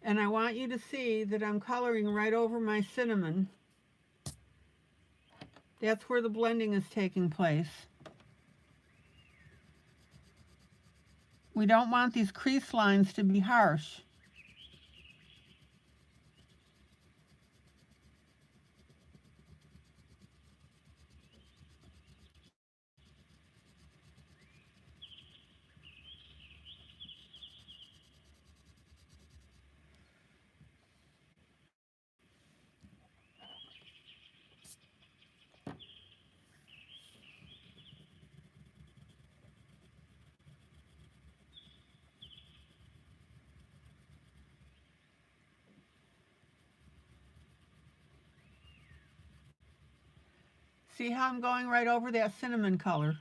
And I want you to see that I'm coloring right over my cinnamon. That's where the blending is taking place. We don't want these crease lines to be harsh. See how I'm going right over that cinnamon color?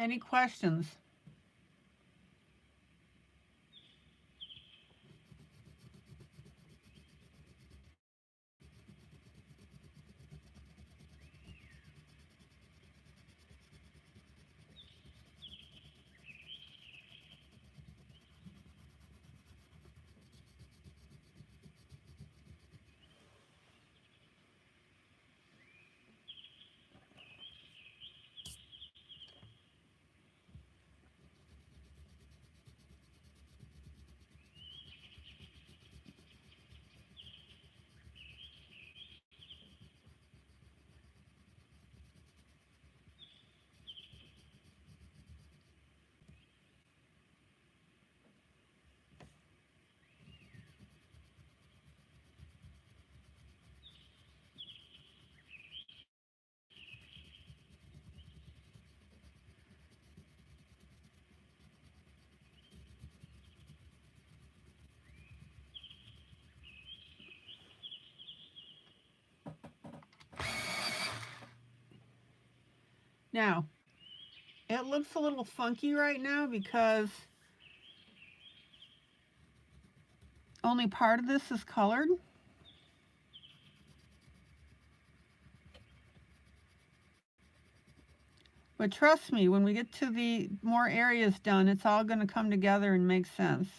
Any questions? Now, it looks a little funky right now because only part of this is colored. But trust me, when we get to the more areas done, it's all going to come together and make sense.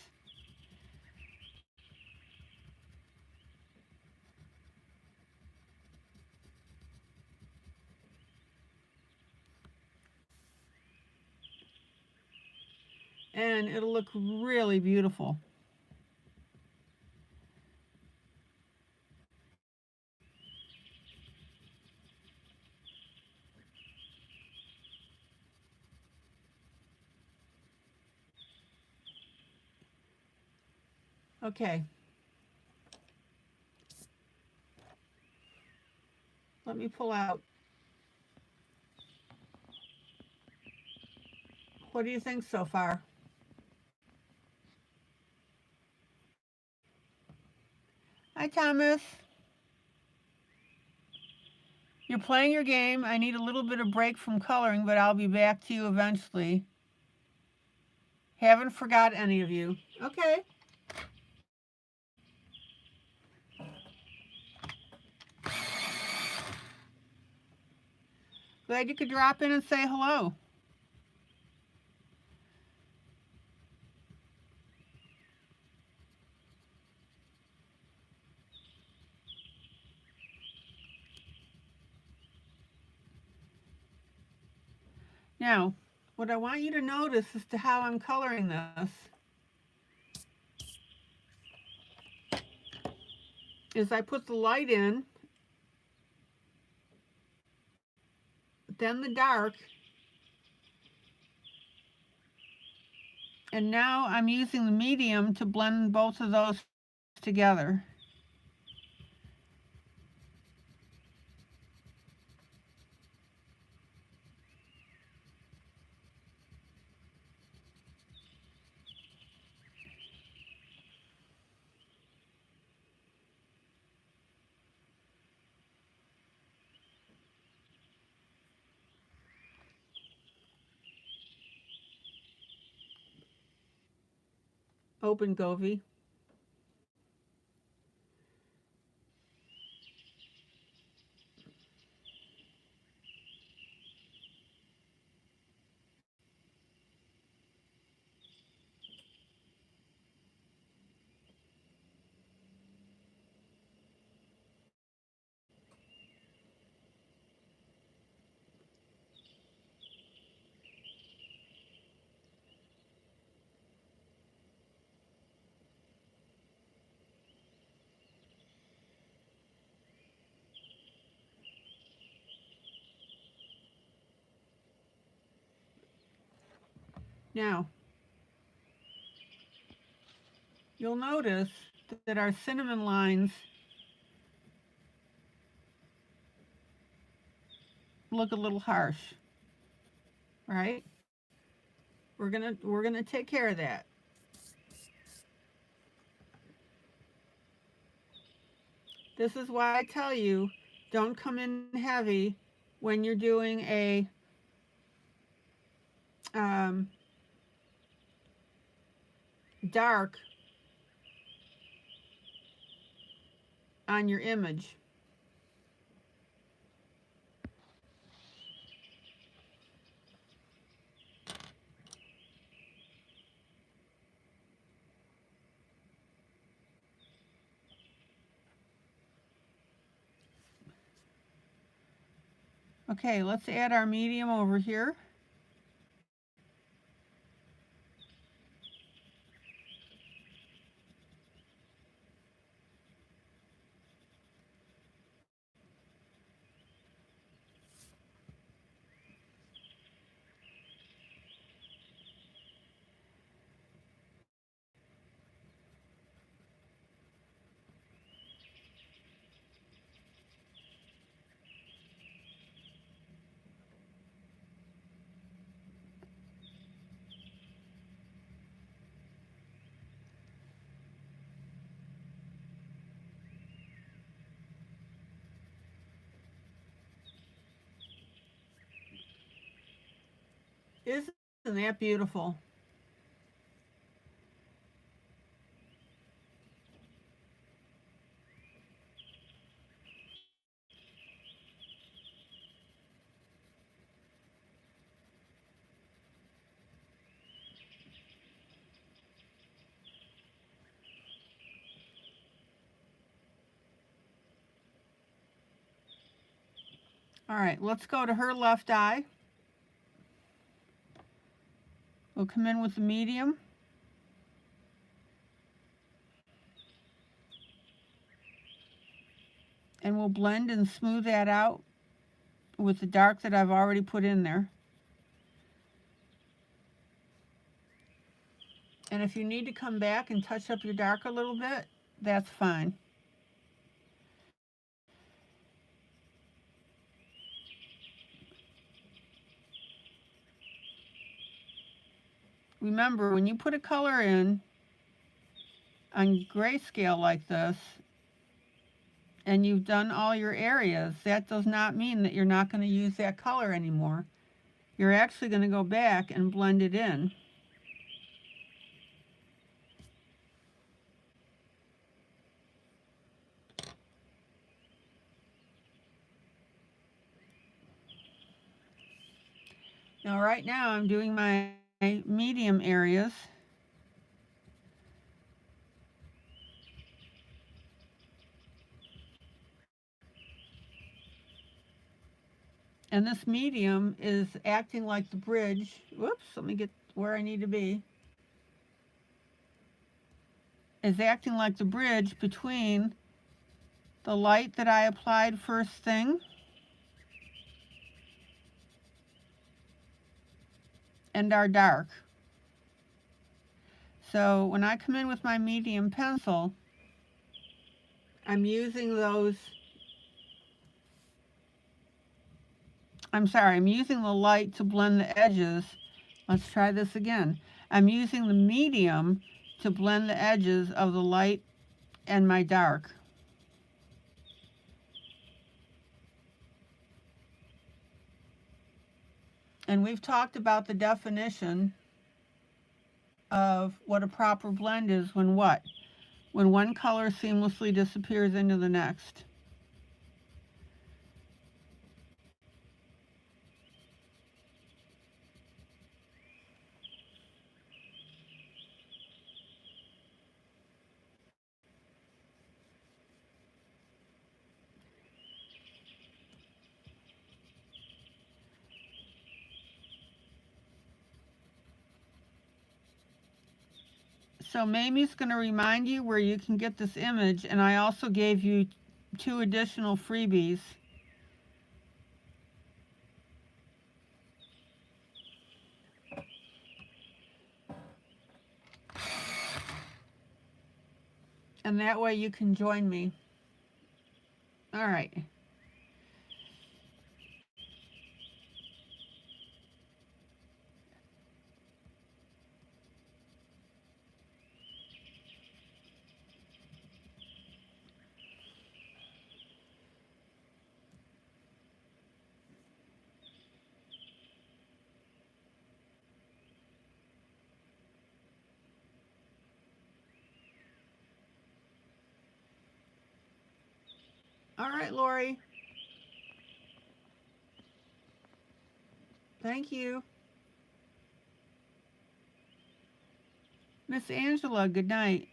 And it'll look really beautiful. Okay. Let me pull out. What do you think so far? Hi, Thomas. You're playing your game. I need a little bit of break from coloring, but I'll be back to you eventually. Haven't forgot any of you. Okay. Glad you could drop in and say hello. Now, what I want you to notice as to how I'm coloring this is I put the light in, then the dark, and now I'm using the medium to blend both of those together. Open Govee. Now, you'll notice that our cinnamon lines look a little harsh, right? We're gonna take care of that. This is why I tell you, don't come in heavy when you're doing a um, dark on your image. Okay, let's add our medium over here. Isn't that beautiful? All right, let's go to her left eye. We'll come in with the medium. And we'll blend and smooth that out with the dark that I've already put in there. And if you need to come back and touch up your dark a little bit, that's fine. Remember, when you put a color in on grayscale like this, and you've done all your areas, that does not mean that you're not going to use that color anymore. You're actually going to go back and blend it in. Now, right now, I'm doing my medium areas. And this medium is acting like the bridge. Whoops, let me get where I need to be. Is acting like the bridge between the light that I applied first thing and our dark. So when I come in with my medium pencil, I'm using those, I'm using the light to blend the edges. Let's try this again. I'm using the medium to blend the edges of the light and my dark. And we've talked about the definition of what a proper blend is when what? When one color seamlessly disappears into the next. So Mamie's going to remind you where you can get this image, and I also gave you 2 additional freebies. And that way you can join me. All right. All right, Lori. Thank you. Miss Angela, good night.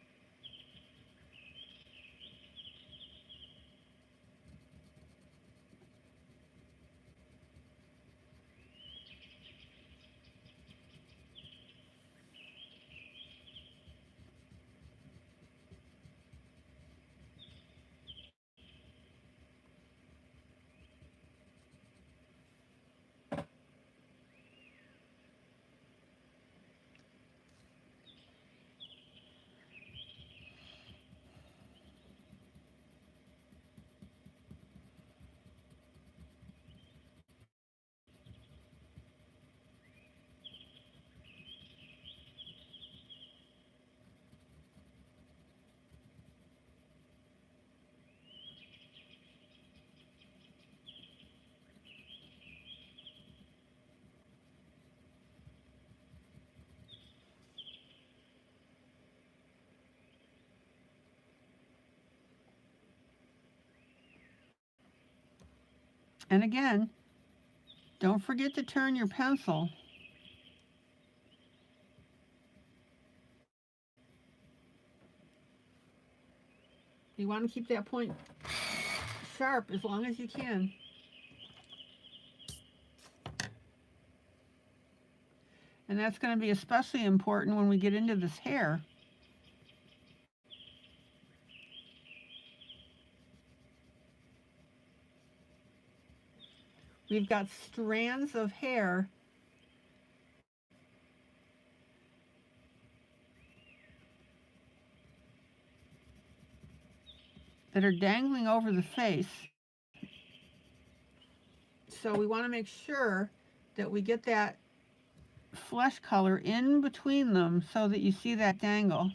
And again, don't forget to turn your pencil. You want to keep that point sharp as long as you can. And that's going to be especially important when we get into this hair. We've got strands of hair that are dangling over the face. So we want to make sure that we get that flesh color in between them so that you see that dangle.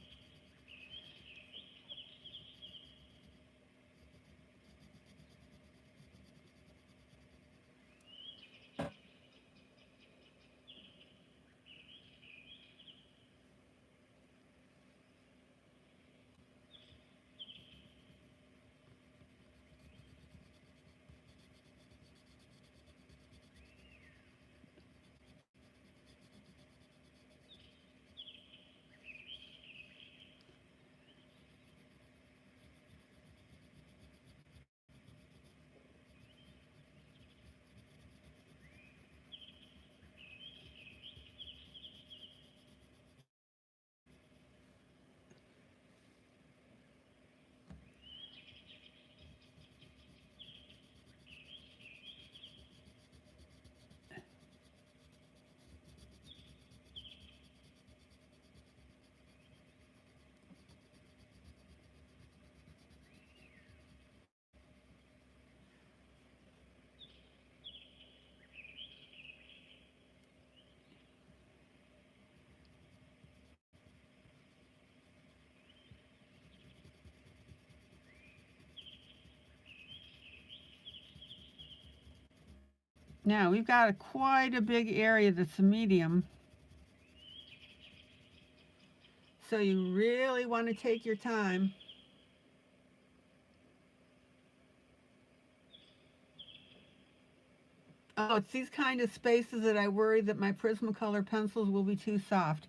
Now we've got quite a big area that's a medium. So you really want to take your time. Oh, it's these kind of spaces that I worry that my Prismacolor pencils will be too soft.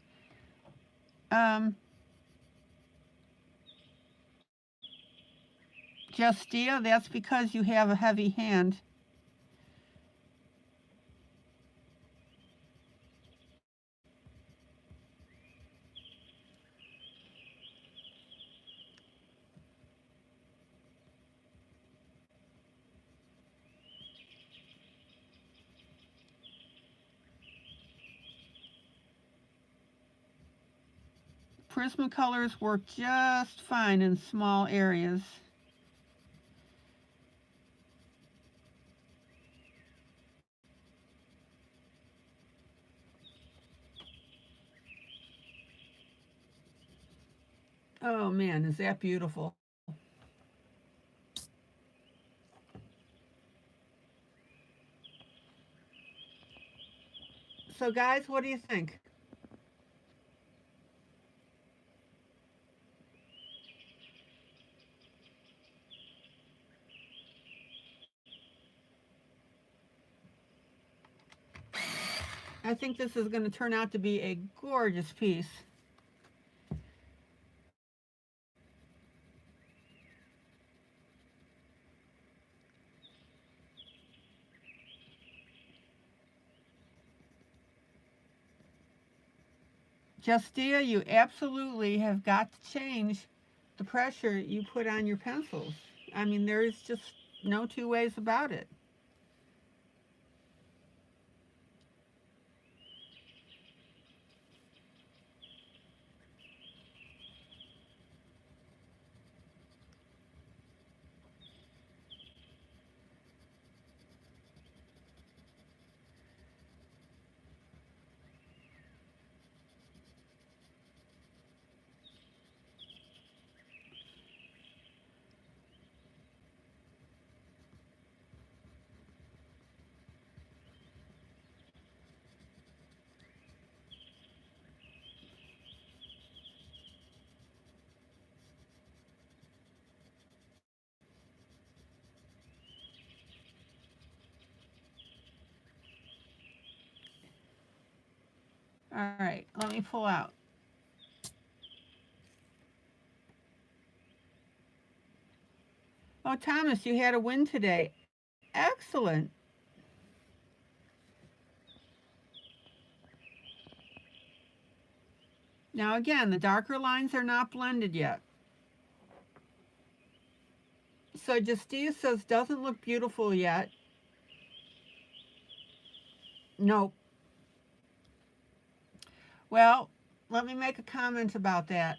Justia, that's because you have a heavy hand. Prismacolors work just fine in small areas. Oh man, is that beautiful. So guys, what do you think? I think this is going to turn out to be a gorgeous piece. Justia, you absolutely have got to change the pressure you put on your pencils. I mean, there is just no two ways about it. All right, let me pull out. Oh, Thomas, you had a win today. Excellent. Now again, the darker lines are not blended yet. So Justia says doesn't look beautiful yet. Nope. Well, let me make a comment about that.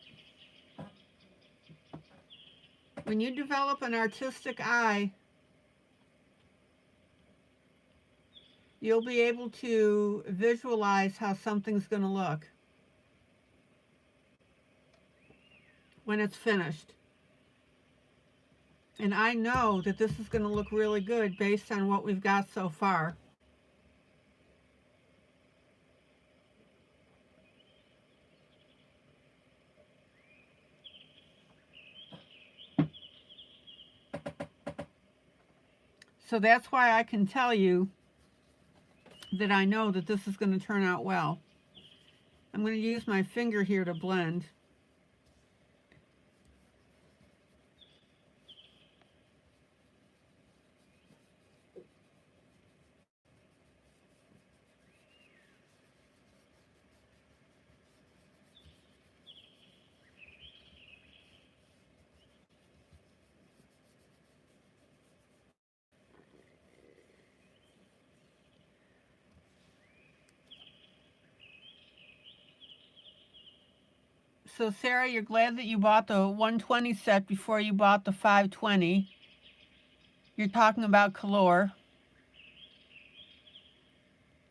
When you develop an artistic eye, you'll be able to visualize how something's going to look when it's finished. And I know that this is going to look really good based on what we've got so far. So that's why I can tell you that I know that this is going to turn out well. I'm going to use my finger here to blend. So Sarah, you're glad that you bought the 120 set before you bought the 520. You're talking about color.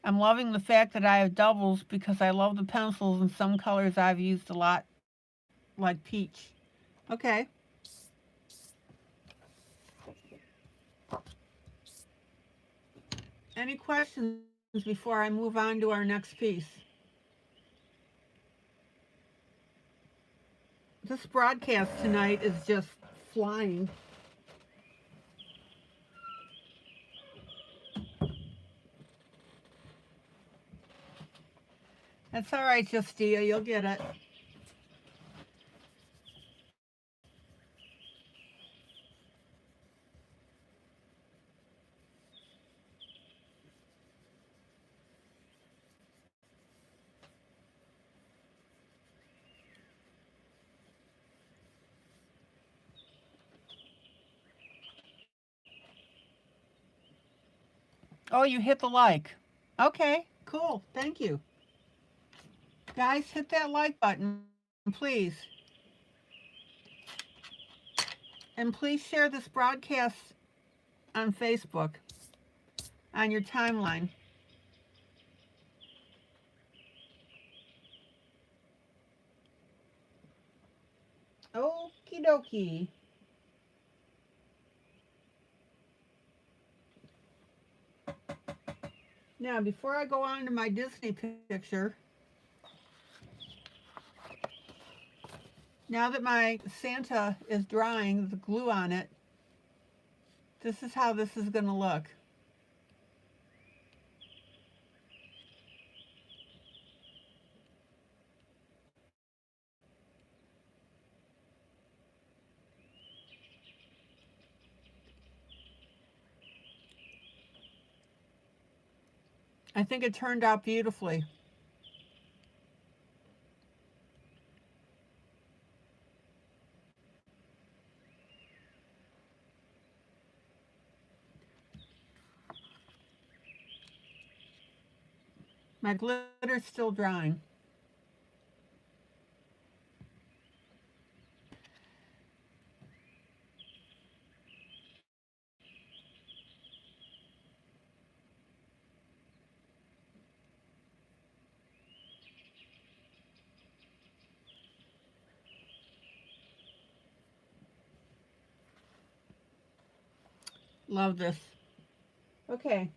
I'm loving the fact that I have doubles because I love the pencils, and some colors I've used a lot, like peach. Okay. Any questions before I move on to our next piece? This broadcast tonight is just flying. That's all right, Justia, you'll get it. Oh, you hit the like. Okay, cool. Thank you. Guys, hit that like button, please. And please share this broadcast on Facebook, on your timeline. Okie dokie. Now, before I go on to my Disney picture, now that my Santa is drying the glue on it, this is how this is going to look. I think it turned out beautifully. My glitter's still drying. Love this. Okay.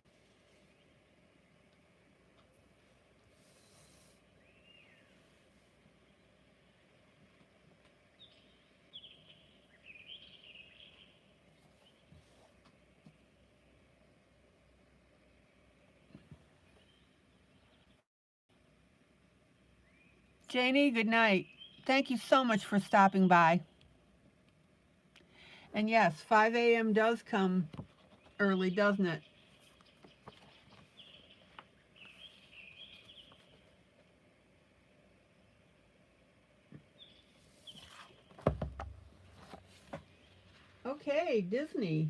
Janie, good night. Thank you so much for stopping by. And yes, 5 a.m. does come early, doesn't it? Okay, Disney.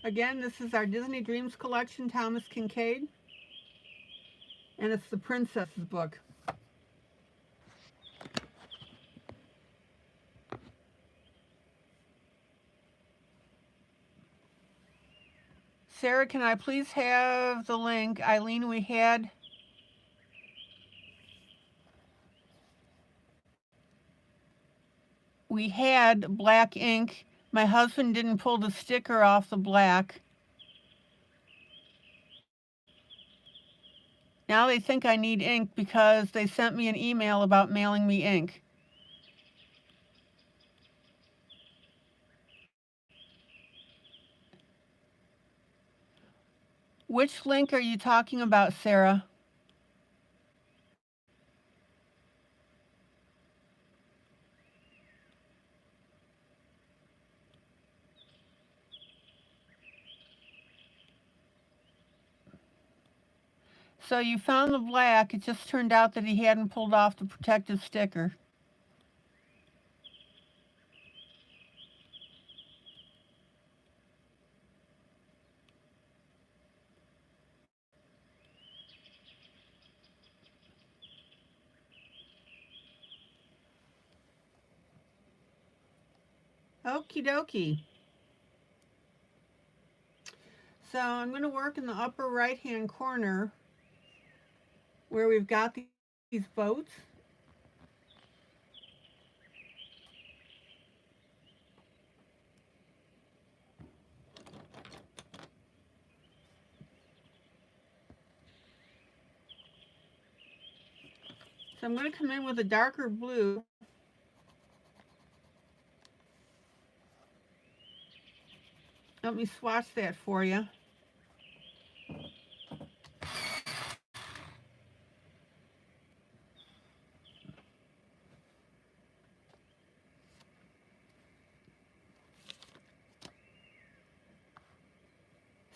Again, this is our Disney Dreams collection, Thomas Kincaid, and it's the Princess's book. Sarah, can I please have the link? ILene, we had black ink. My husband didn't pull the sticker off the black. Now they think I need ink because they sent me an email about mailing me ink. Which link are you talking about, Sarah? So you found the black. It just turned out that he hadn't pulled off the protective sticker. Okie dokie. So I'm going to work in the upper right hand corner where we've got these boats. So I'm going to come in with a darker blue. Let me swatch that for you.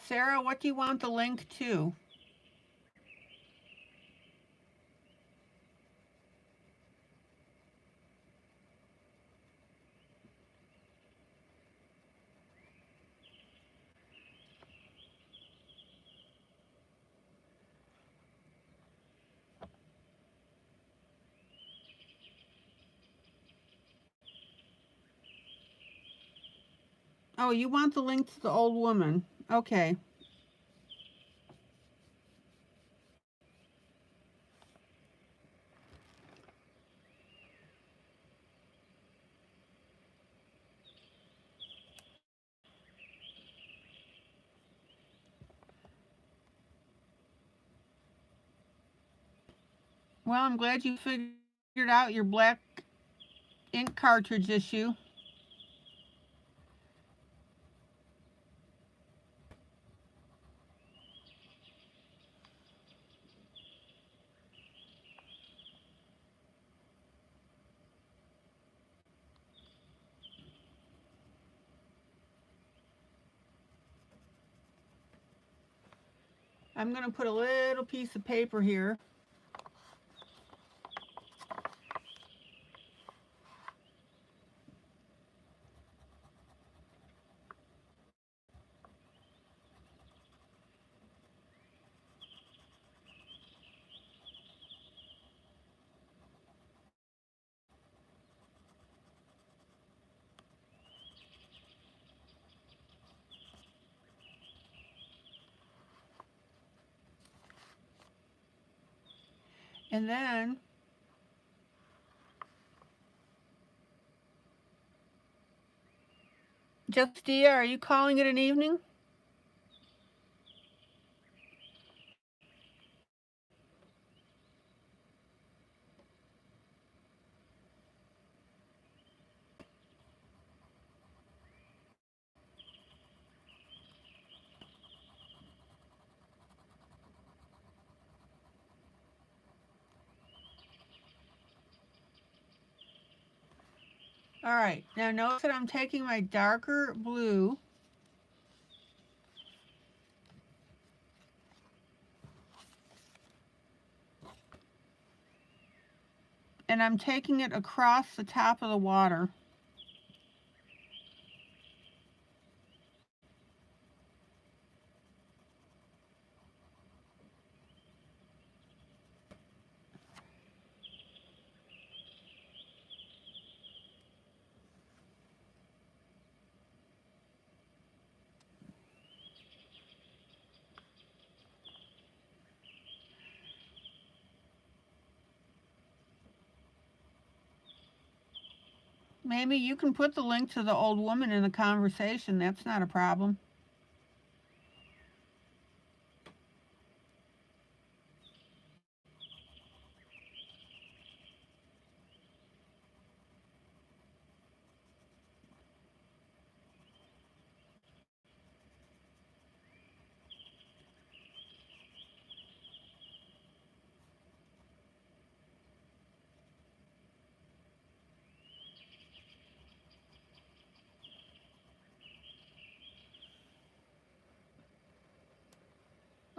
Sarah, what do you want the link to? Oh, you want the link to the old woman. Okay. Well, I'm glad you figured out your black ink cartridge issue. I'm going to put a little piece of paper here. And then Justia, are you calling it an evening? All right, now notice that I'm taking my darker blue and I'm taking it across the top of the water. Maybe you can put the link to the old woman in the conversation. That's not a problem.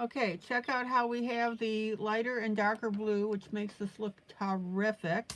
Okay, check out how we have the lighter and darker blue, which makes this look terrific.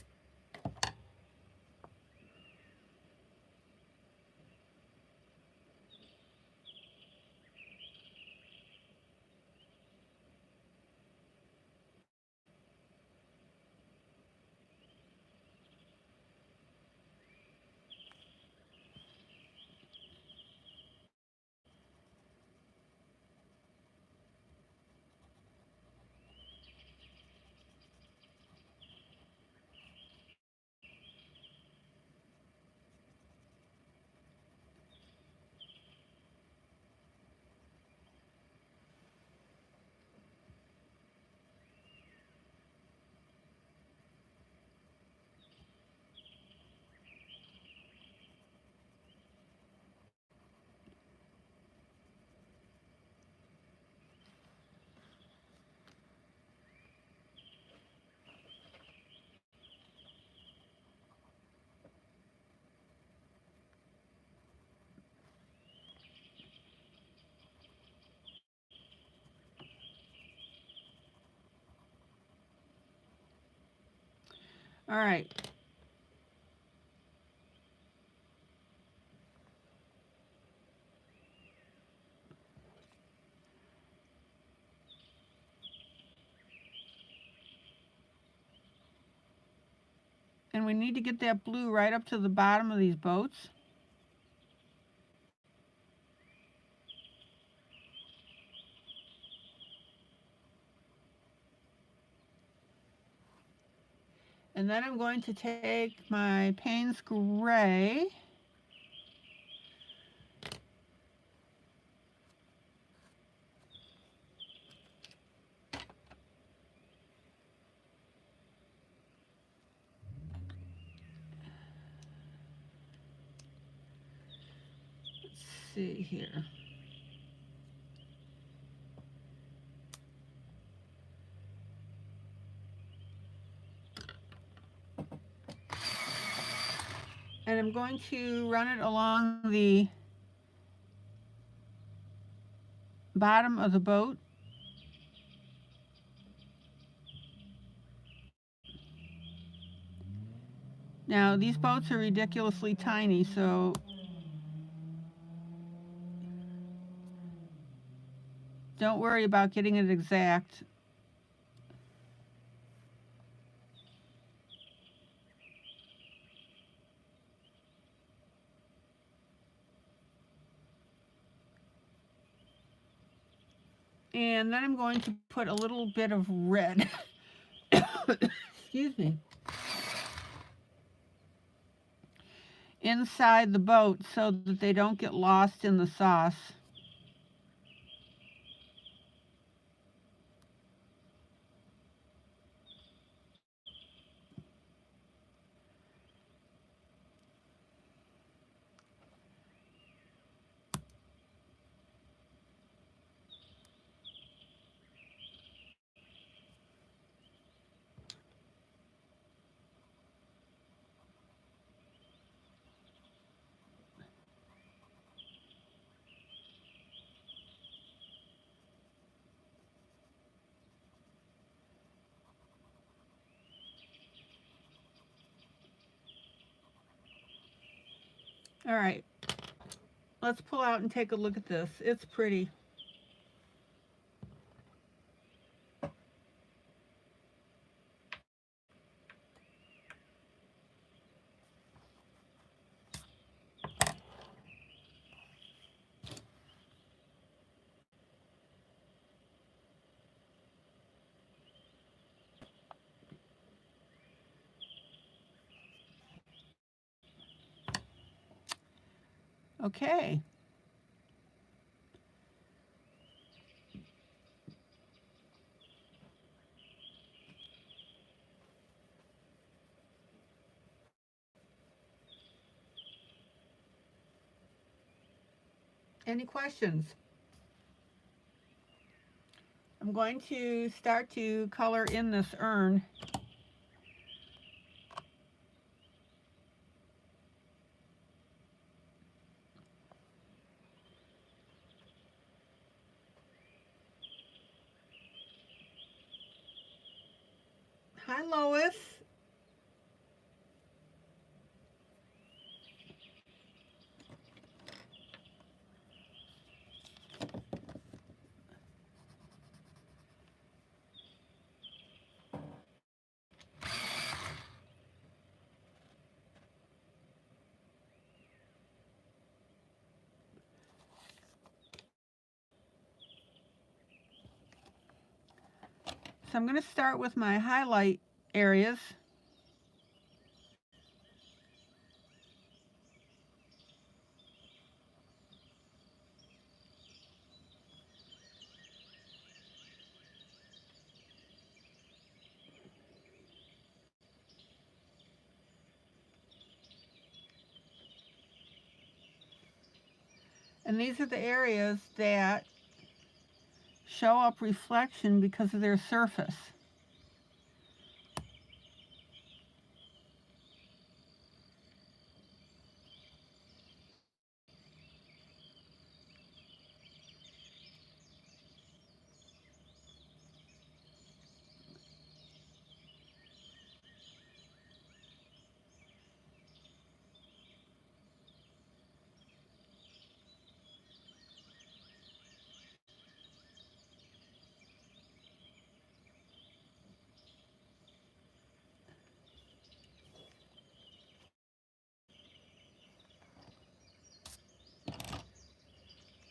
All right. And we need to get that blue right up to the bottom of these boats. And then I'm going to take my Payne's Gray see here. And I'm going to run it along the bottom of the boat. Now, these boats are ridiculously tiny, so don't worry about getting it exact. And then I'm going to put a little bit of red, excuse me, inside the boat so that they don't get lost in the sauce. All right, let's pull out and take a look at this. It's pretty. Okay. Any questions? I'm going to start to color in this urn. Hi, Lois. So I'm going to start with my highlight areas. And these are the areas that show up reflection because of their surface.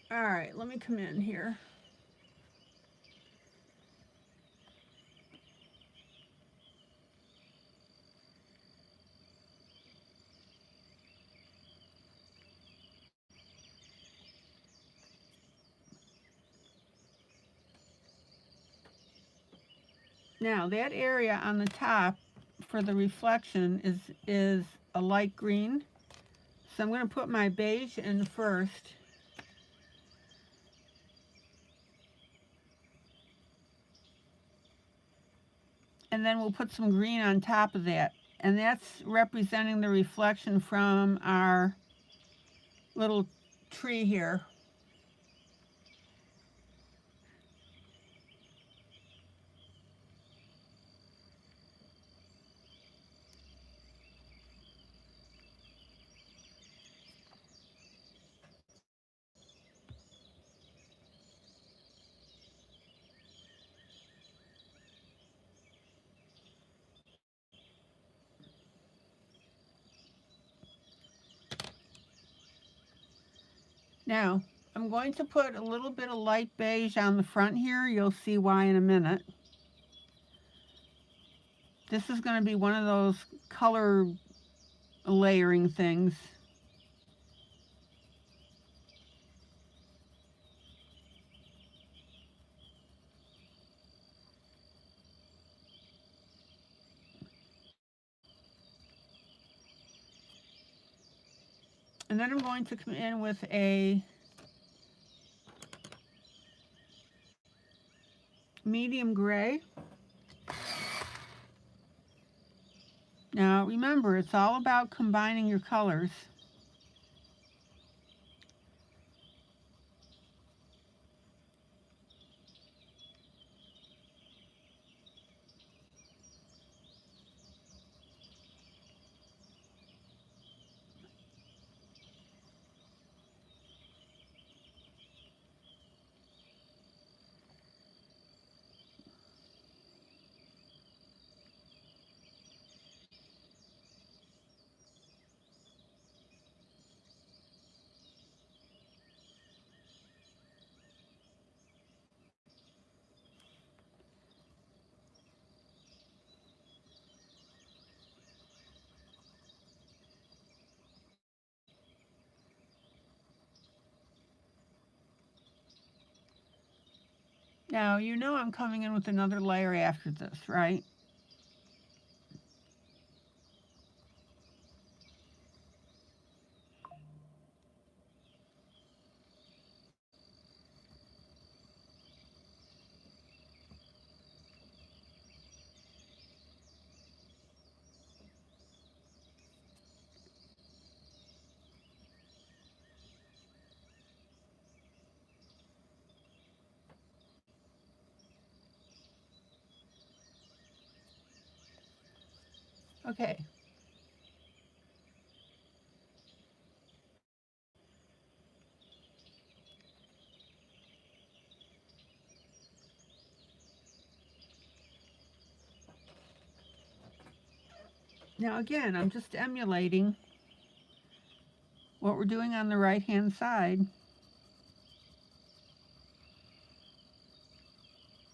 All right, let me come in here. Now that area on the top for the reflection is a light green. So I'm going to put my beige in first. and then we'll put some green on top of that. And that's representing the reflection from our little tree here. Now, I'm going to put a little bit of light beige on the front here. You'll see why in a minute. This is going to be one of those color layering things. And then I'm going to come in with a medium gray. Now remember, it's all about combining your colors. Now, you know I'm coming in with another layer after this, right? Okay. Now again, I'm just emulating what we're doing on the right-hand side.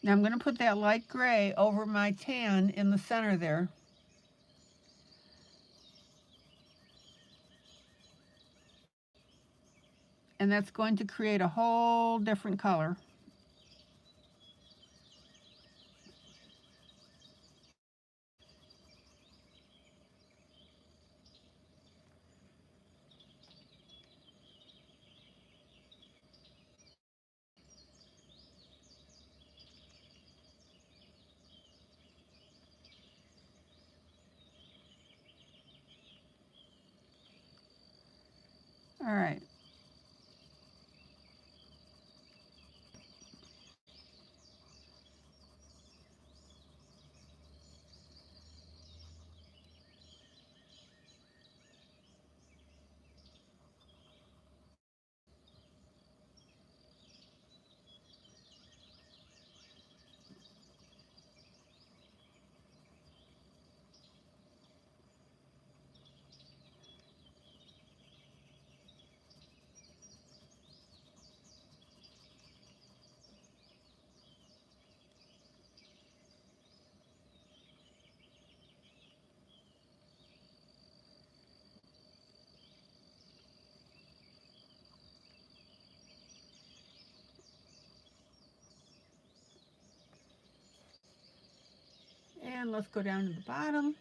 Now I'm going to put that light gray over my tan in the center there. And that's going to create a whole different color. All right. And let's go down to the bottom.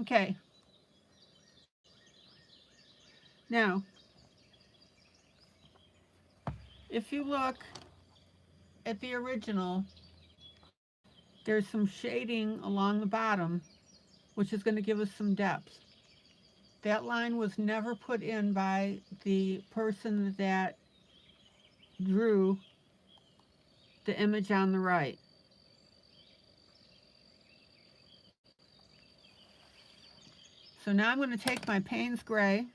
Okay. Now, if you look at the original, there's some shading along the bottom, which is going to give us some depth. That line was never put in by the person that drew the image on the right. So now I'm going to take my Payne's Gray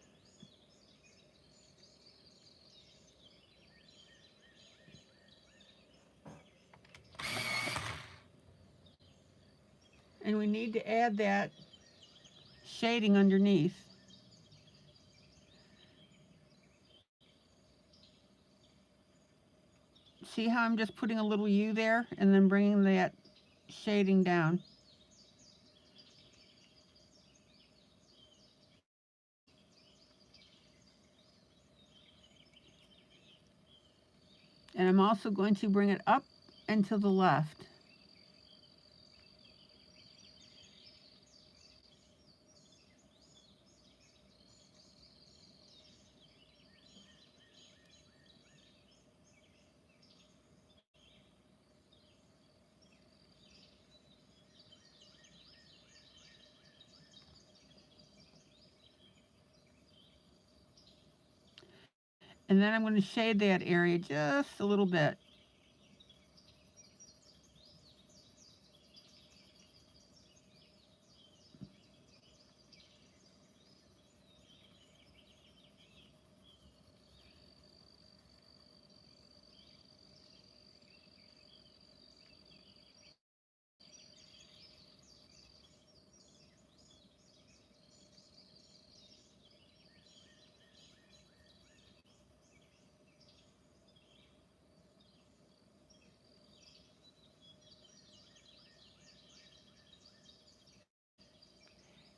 and we need to add that shading underneath. See how I'm just putting a little U there and then bringing that shading down. And I'm also going to bring it up and to the left. And then I'm going to shade that area just a little bit.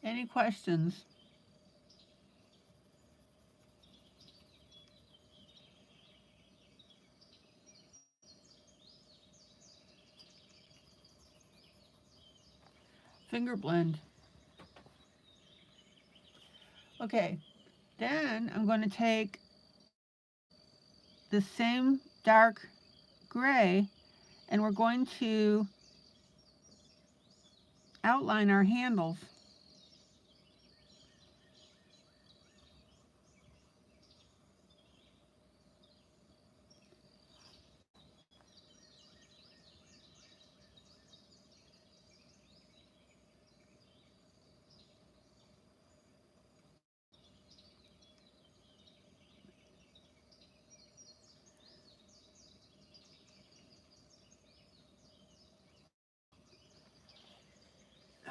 Any questions? Finger blend. Okay, then I'm going to take the same dark gray and we're going to outline our handles.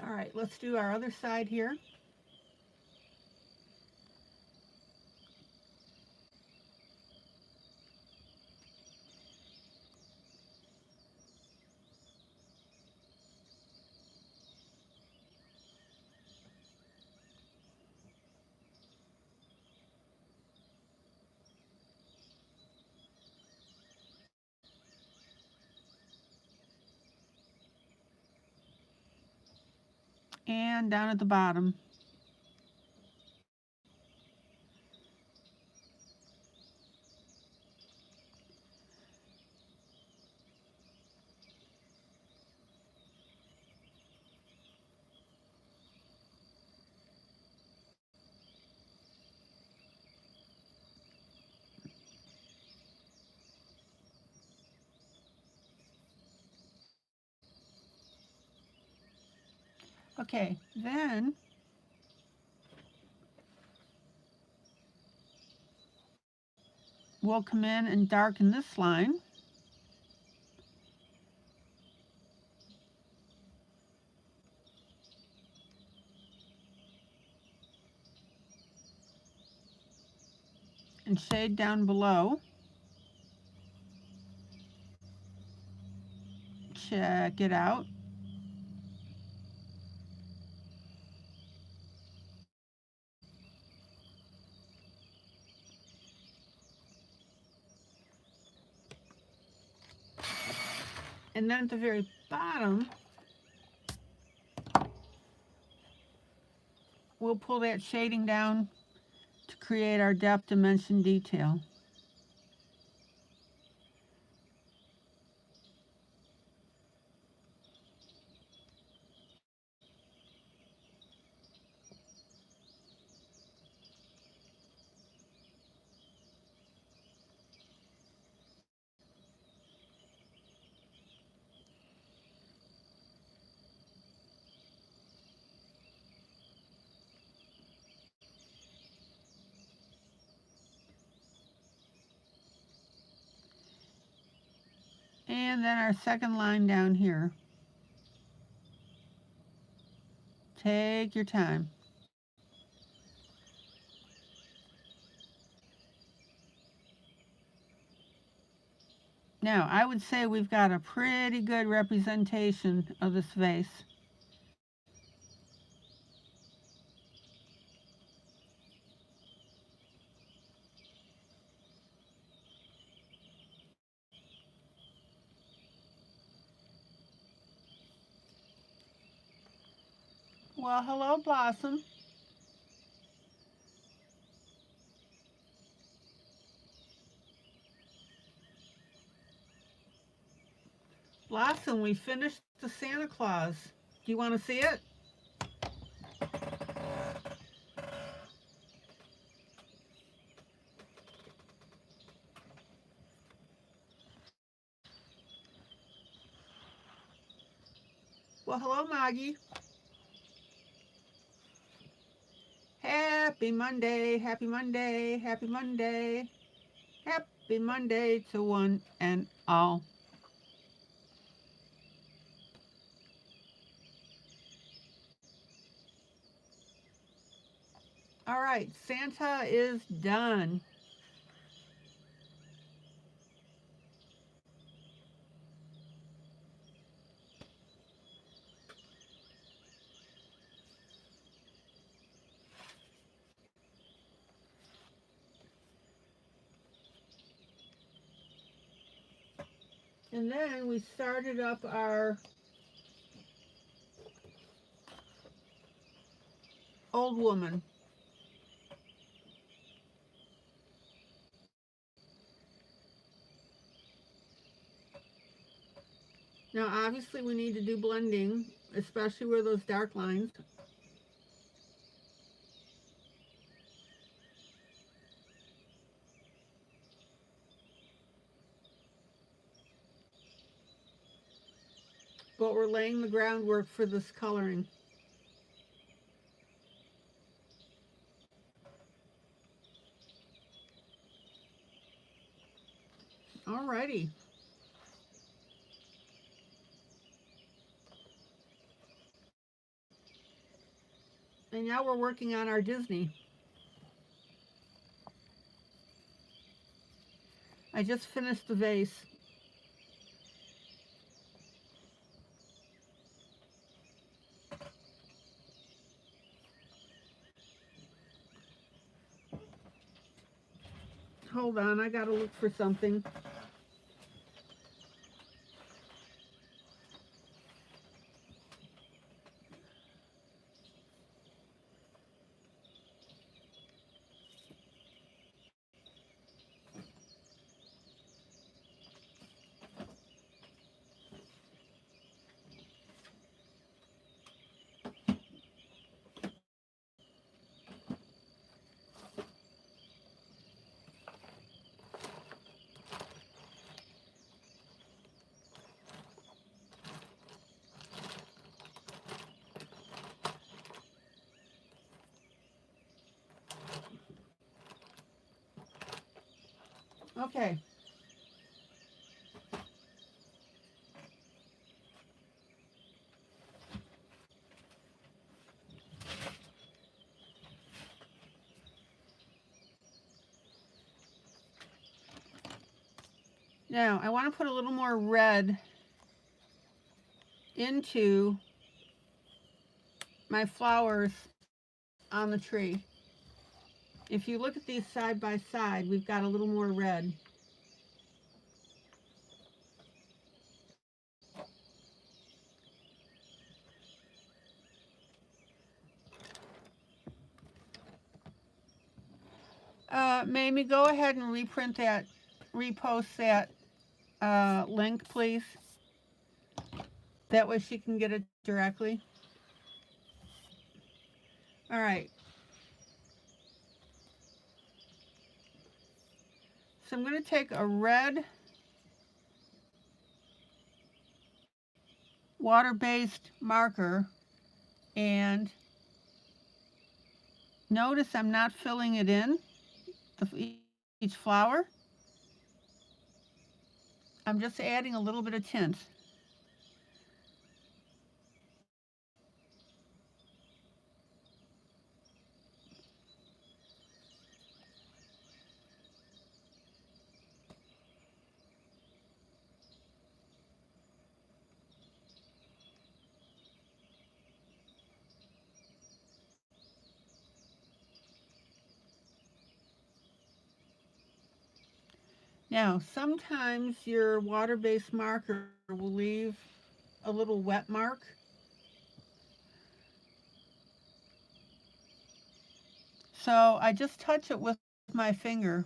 All right, let's do our other side here. And down at the bottom. Okay, then we'll come in and darken this line. And shade down below. Check it out. And then at the very bottom, we'll pull that shading down to create our depth dimension detail. And then our second line down here. Take your time. Now, I would say we've got a pretty good representation of this vase. Well, hello, Blossom. Blossom, we finished the Santa Claus. Do you want to see it? Well, hello, Maggie. Happy Monday, happy Monday, happy Monday. Happy Monday to one and all. All right, Santa is done. And then we started up our old woman. Now, obviously, we need to do blending, especially where those dark lines. But we're laying the groundwork for this coloring. Alrighty. And now we're working on our Disney. I just finished the vase. Hold on, I gotta look for something. Okay. Now, I want to put a little more red into my flowers on the tree. If you look at these side by side, we've got a little more red. Mamie, go ahead and repost that link, please. That way she can get it directly. All right. So I'm going to take a red water-based marker and notice I'm not filling it in, each flower. I'm just adding a little bit of tint. Now, sometimes your water-based marker will leave a little wet mark. So I just touch it with my finger.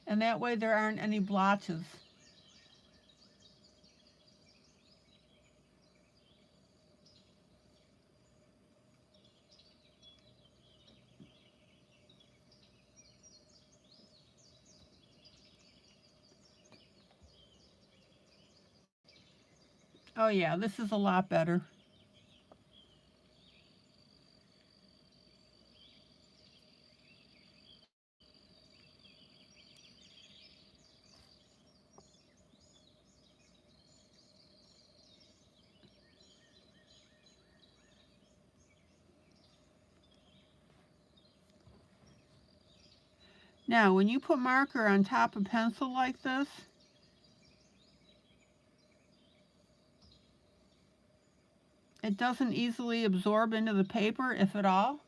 And that way there aren't any blotches. Oh yeah, this is a lot better. Now, when you put marker on top of pencil like this, it doesn't easily absorb into the paper, if at all.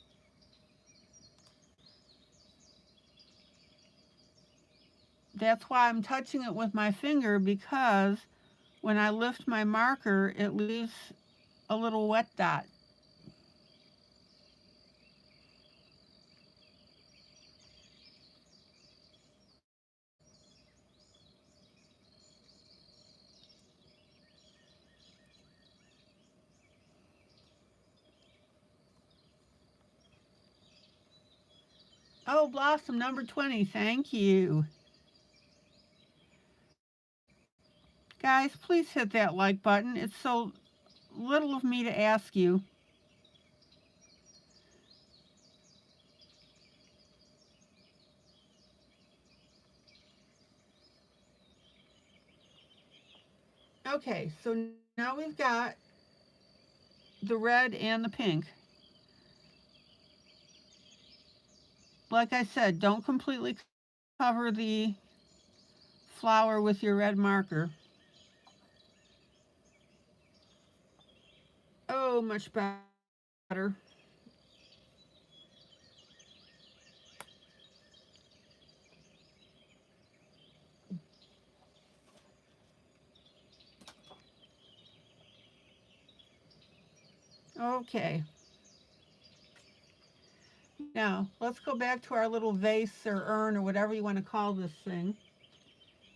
That's why I'm touching it with my finger, because when I lift my marker, it leaves a little wet dot. Oh, Blossom number 20, thank you. Guys, please hit that like button. It's so little of me to ask you. Okay, so now we've got the red and the pink. Like I said, don't completely cover the flower with your red marker. Oh, much better. Okay. Now, let's go back to our little vase or urn or whatever you want to call this thing.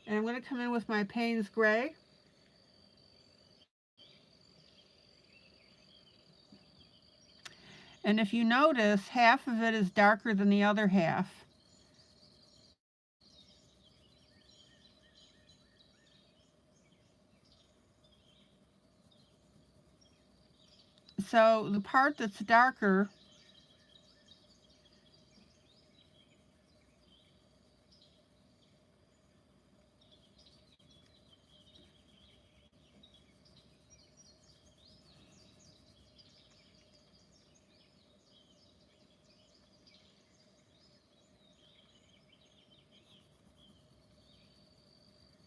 And I'm going to come in with my Payne's Gray. And if you notice, half of it is darker than the other half. So the part that's darker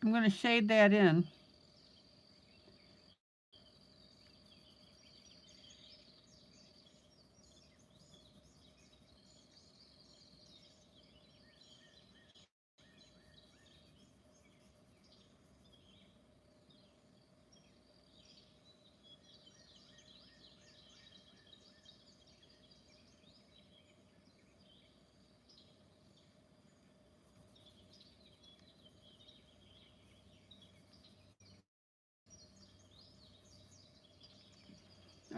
I'm going to shade that in.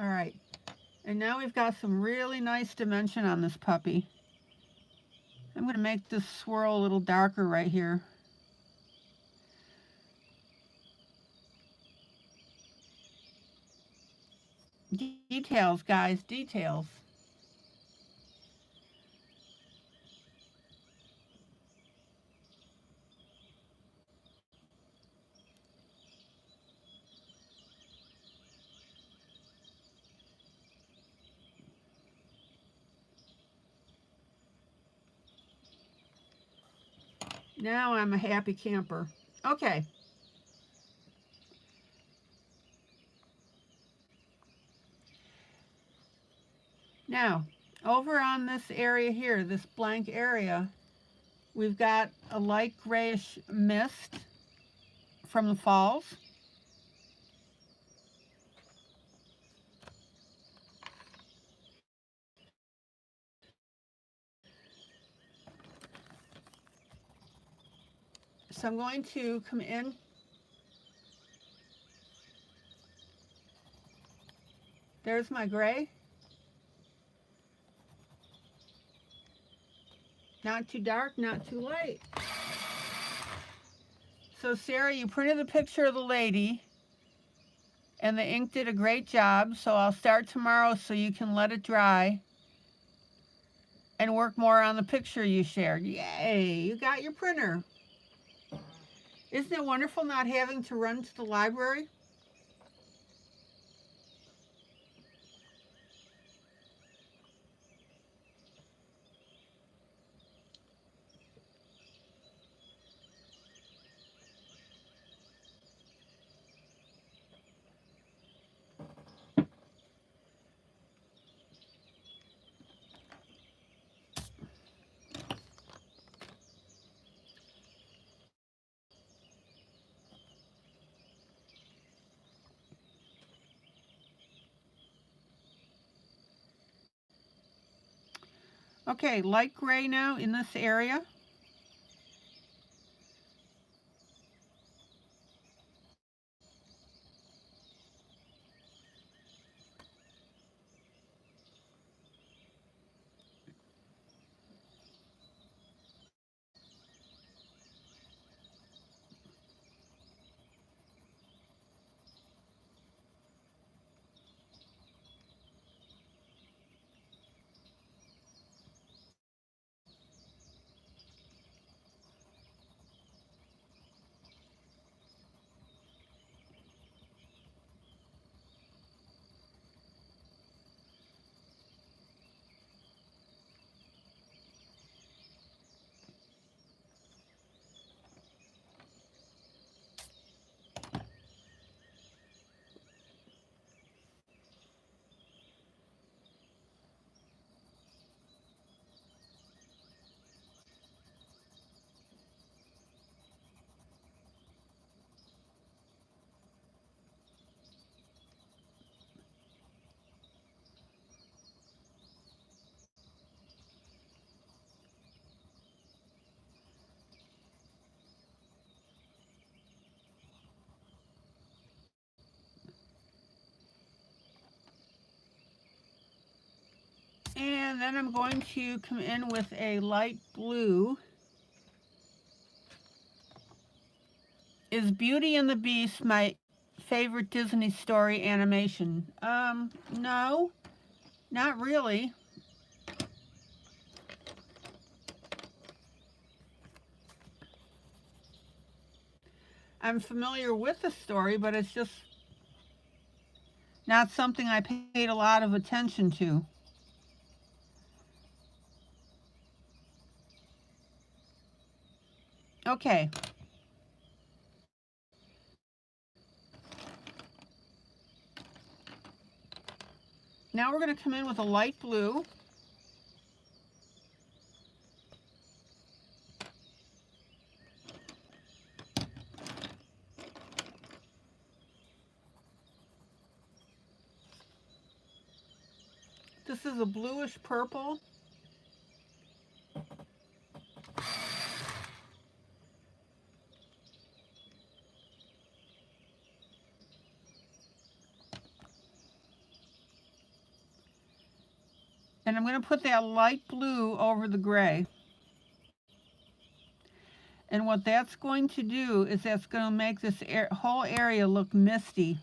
All right. And now we've got some really nice dimension on this puppy. I'm going to make this swirl a little darker right here. Details, guys, details. Now I'm a happy camper. Okay. Now, over on this area here, this blank area, we've got a light grayish mist from the falls. So I'm going to come in. There's my gray. Not too dark, not too light. So Sarah, you printed the picture of the lady and the ink did a great job. So I'll start tomorrow so you can let it dry and work more on the picture you shared. Yay, you got your printer. Isn't it wonderful not having to run to the library? Okay, light gray now in this area. And then I'm going to come in with a light blue. Is Beauty and the Beast my favorite Disney story animation? No, not really. I'm familiar with the story, but it's just not something I paid a lot of attention to. Okay. Now we're going to come in with a light blue. This is a bluish purple. And I'm going to put that light blue over the gray. And what that's going to do is that's going to make this whole area look misty.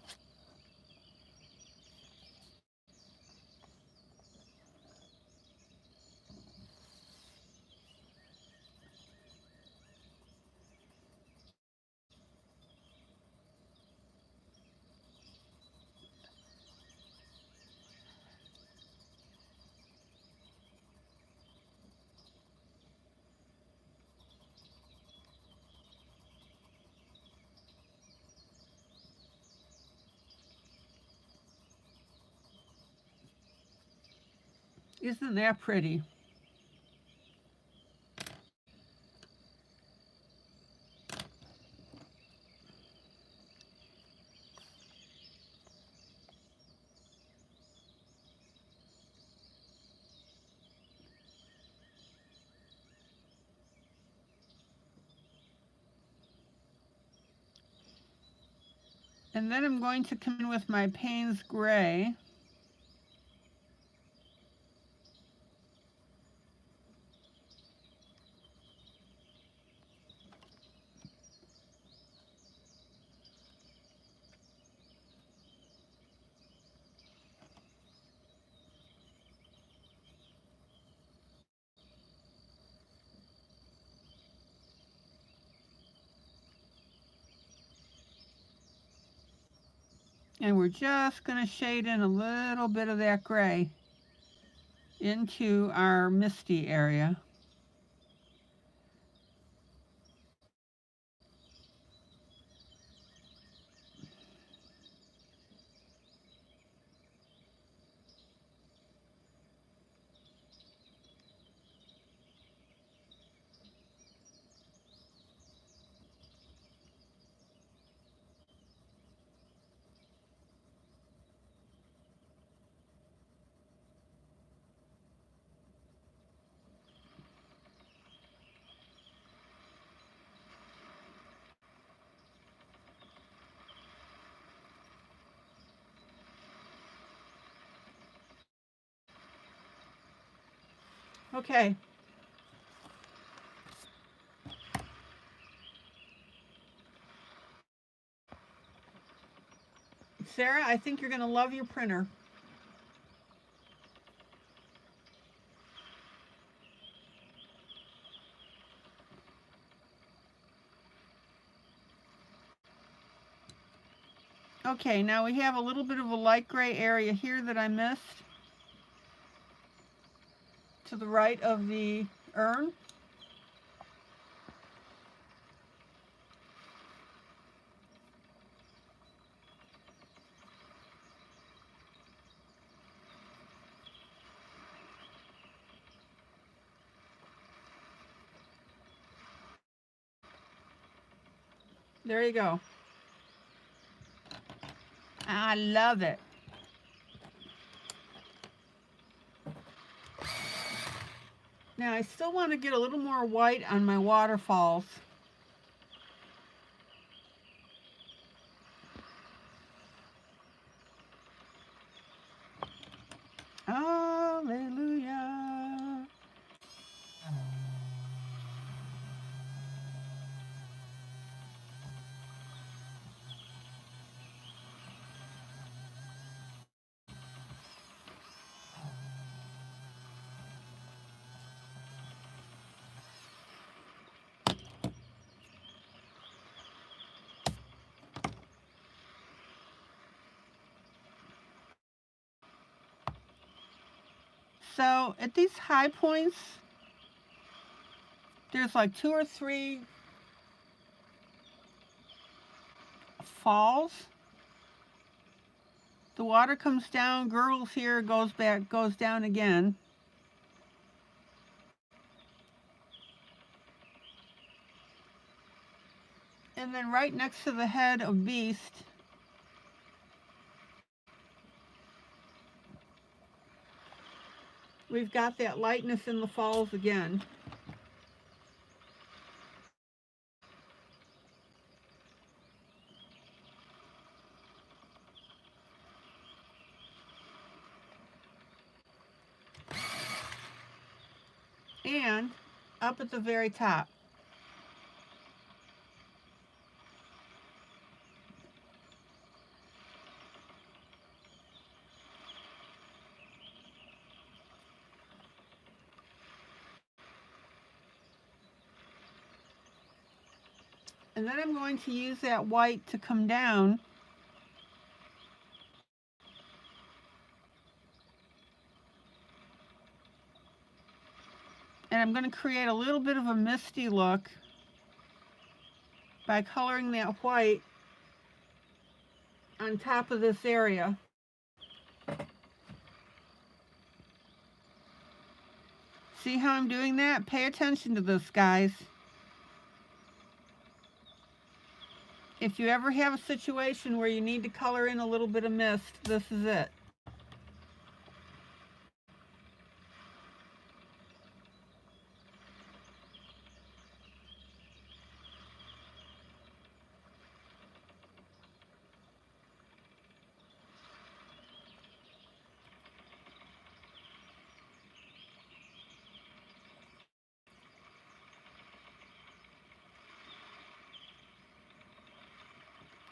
Isn't that pretty? And then I'm going to come in with my Payne's Gray. And we're just going to shade in a little bit of that gray into our misty area. Okay. Sarah, I think you're going to love your printer. Okay, now we have a little bit of a light gray area here that I missed to the right of the urn. There you go. I love it. Now I still want to get a little more white on my waterfalls. Hallelujah. So at these high points, there's like 2 or 3 falls. The water comes down, gurgles here, goes back, goes down again. And then right next to the head of Beast, we've got that lightness in the falls again. and up at the very top. And then I'm going to use that white to come down and I'm going to create a little bit of a misty look by coloring that white on top of this area. See how I'm doing that? Pay attention to this, guys. If you ever have a situation where you need to color in a little bit of mist, this is it.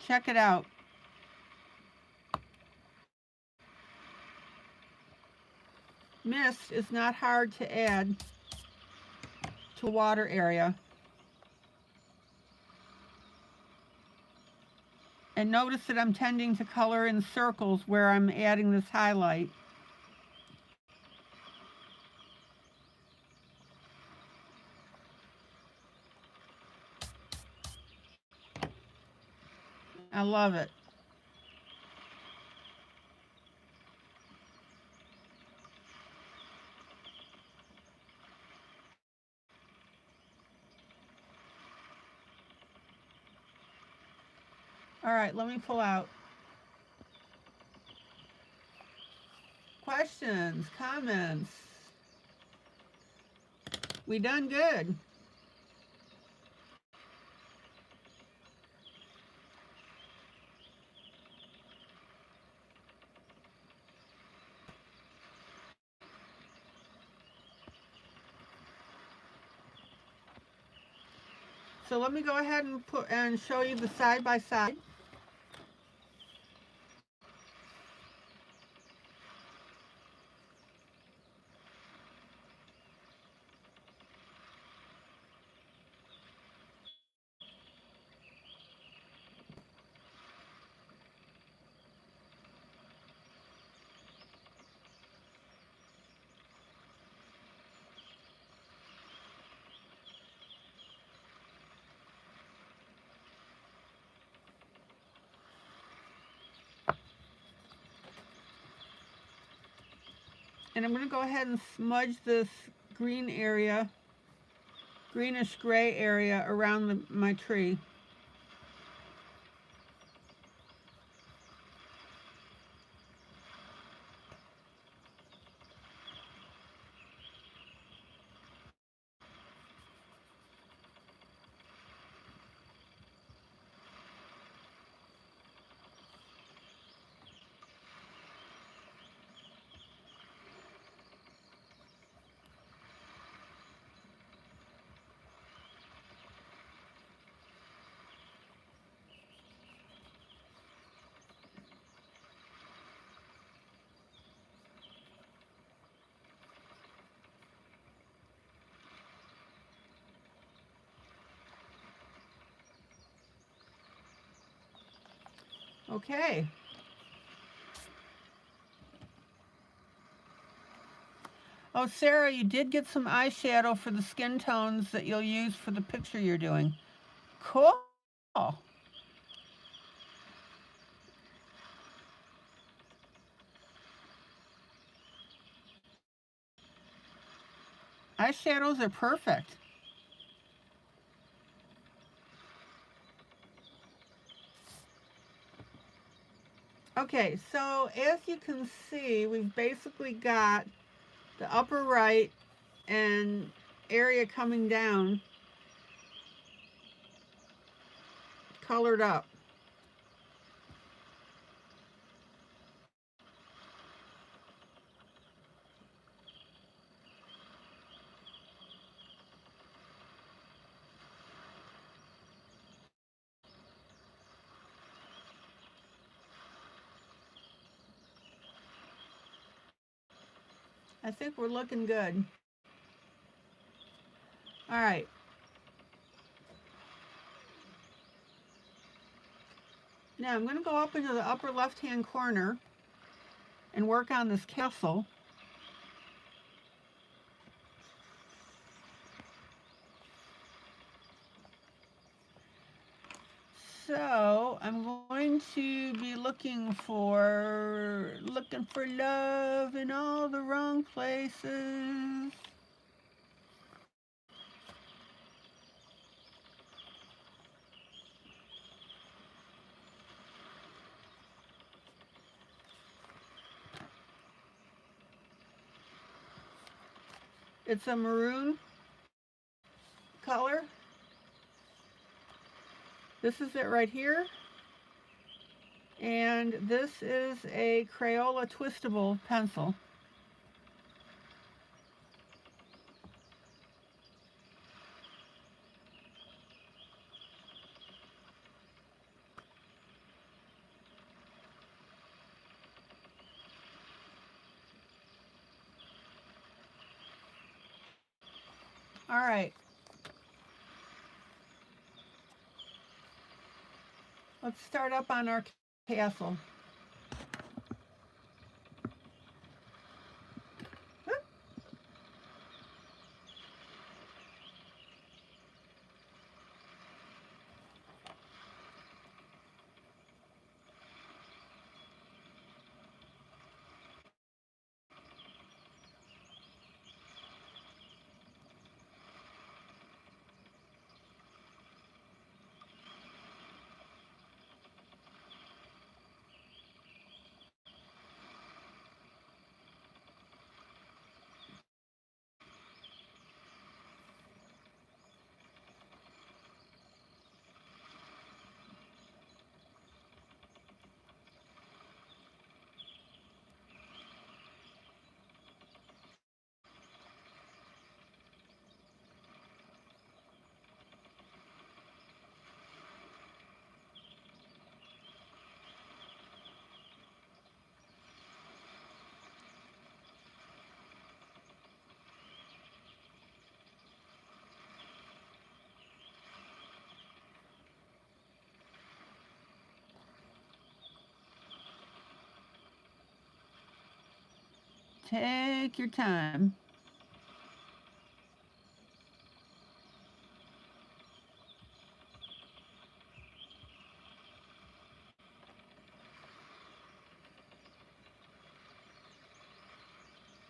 Check it out. Mist is not hard to add to a water area. And notice that I'm tending to color in circles where I'm adding this highlight. I love it. All right, let me pull out. Questions, comments? We done good. So let me go ahead and show you the side by side. And I'm going to go ahead and smudge this green area, greenish gray area around my tree. Okay. Oh, Sarah, you did get some eyeshadow for the skin tones that you'll use for the picture you're doing. Cool. Eyeshadows are perfect. Okay, so as you can see, we've basically got the upper right and area coming down colored up. I think we're looking good. All right. Now I'm going to go up into the upper left-hand corner and work on this castle. So I'm going to be looking for love in all the wrong places. It's a maroon color. This is it right here. And this is a Crayola twistable pencil. All right. Let's start up on our castle. Take your time.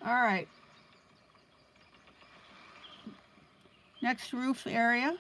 All right. Next roof area.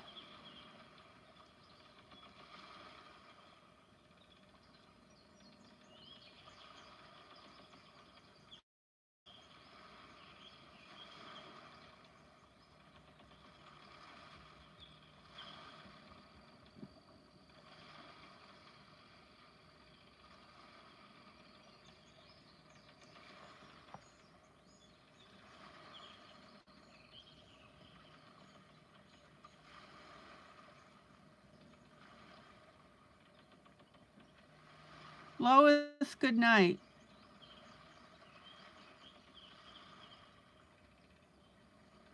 Lois, good night.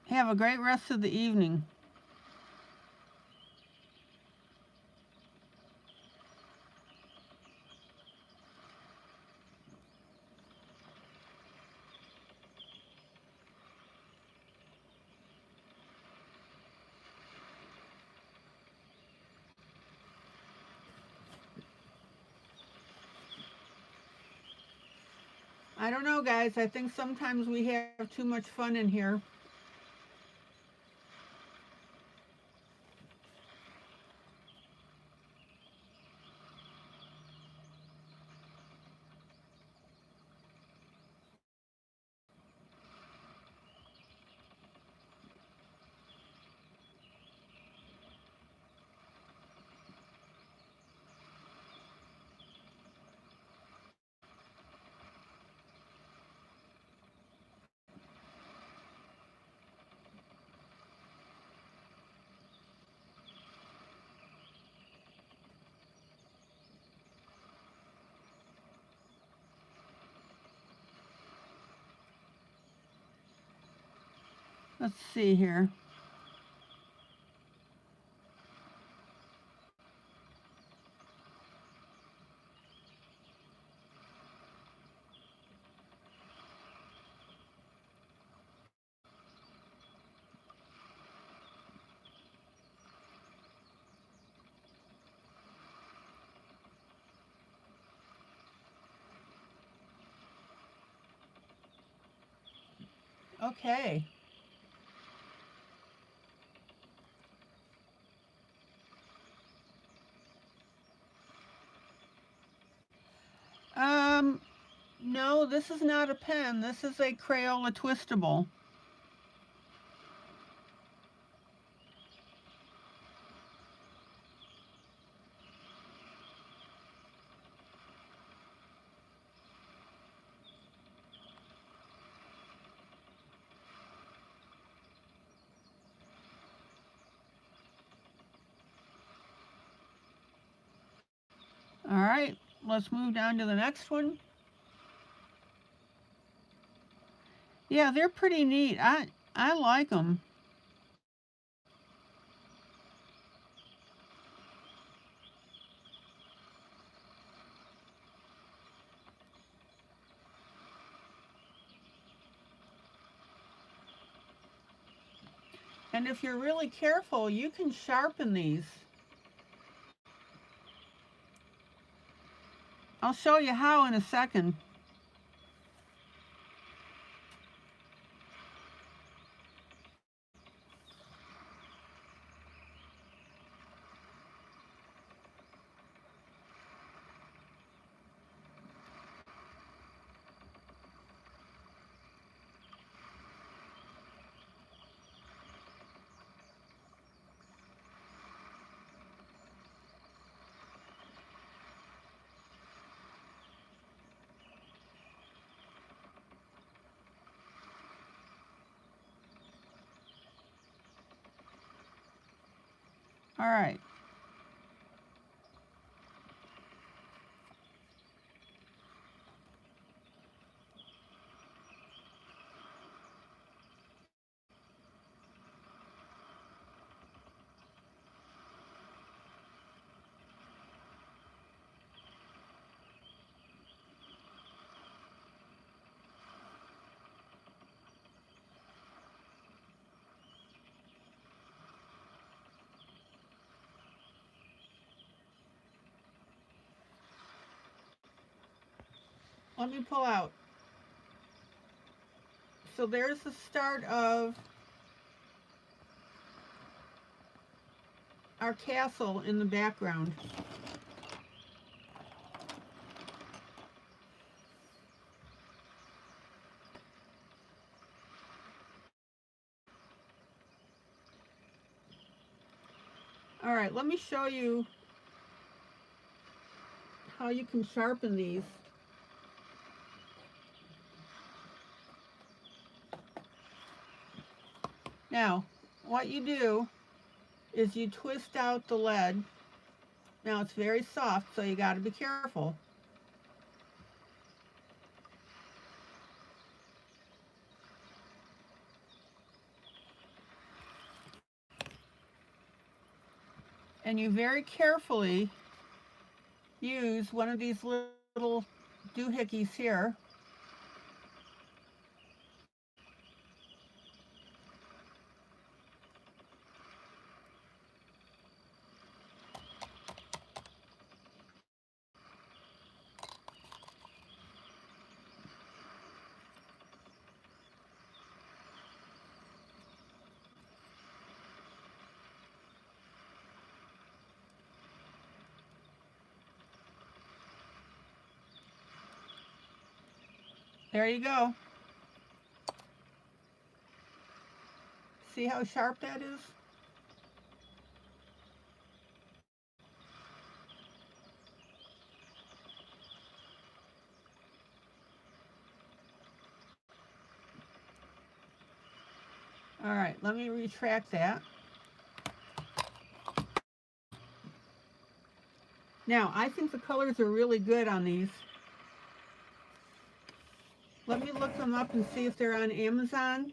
Have a great rest of the evening. I don't know, guys. I think sometimes we have too much fun in here. Let's see here. Okay. No, this is not a pen. This is a Crayola twistable. All right, let's move down to the next one. Yeah, they're pretty neat. I like them. And if you're really careful, you can sharpen these. I'll show you how in a second. All right. Let me pull out. So there's the start of our castle in the background. All right, let me show you how you can sharpen these. Now, what you do is you twist out the lead. Now it's very soft, so you got to be careful. And you very carefully use one of these little doohickeys here. There you go. See how sharp that is? All right, let me retract that. Now, I think the colors are really good on these. Let me look them up and see if they're on Amazon.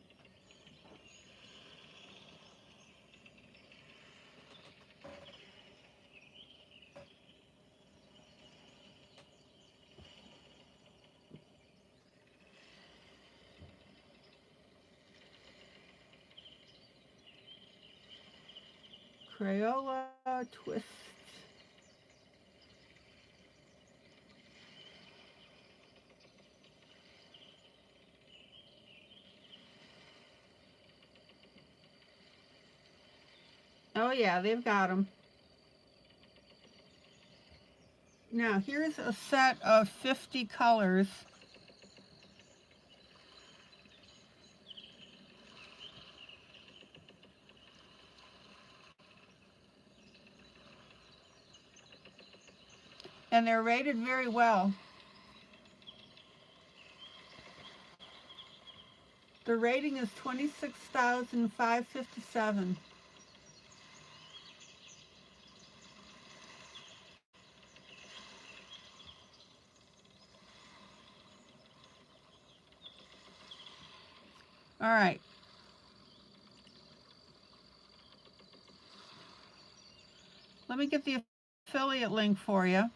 Crayola twist. Oh yeah, they've got them. Now here's a set of 50 colors. And they're rated very well. The rating is 26,557. All right. Let me get the affiliate link for you.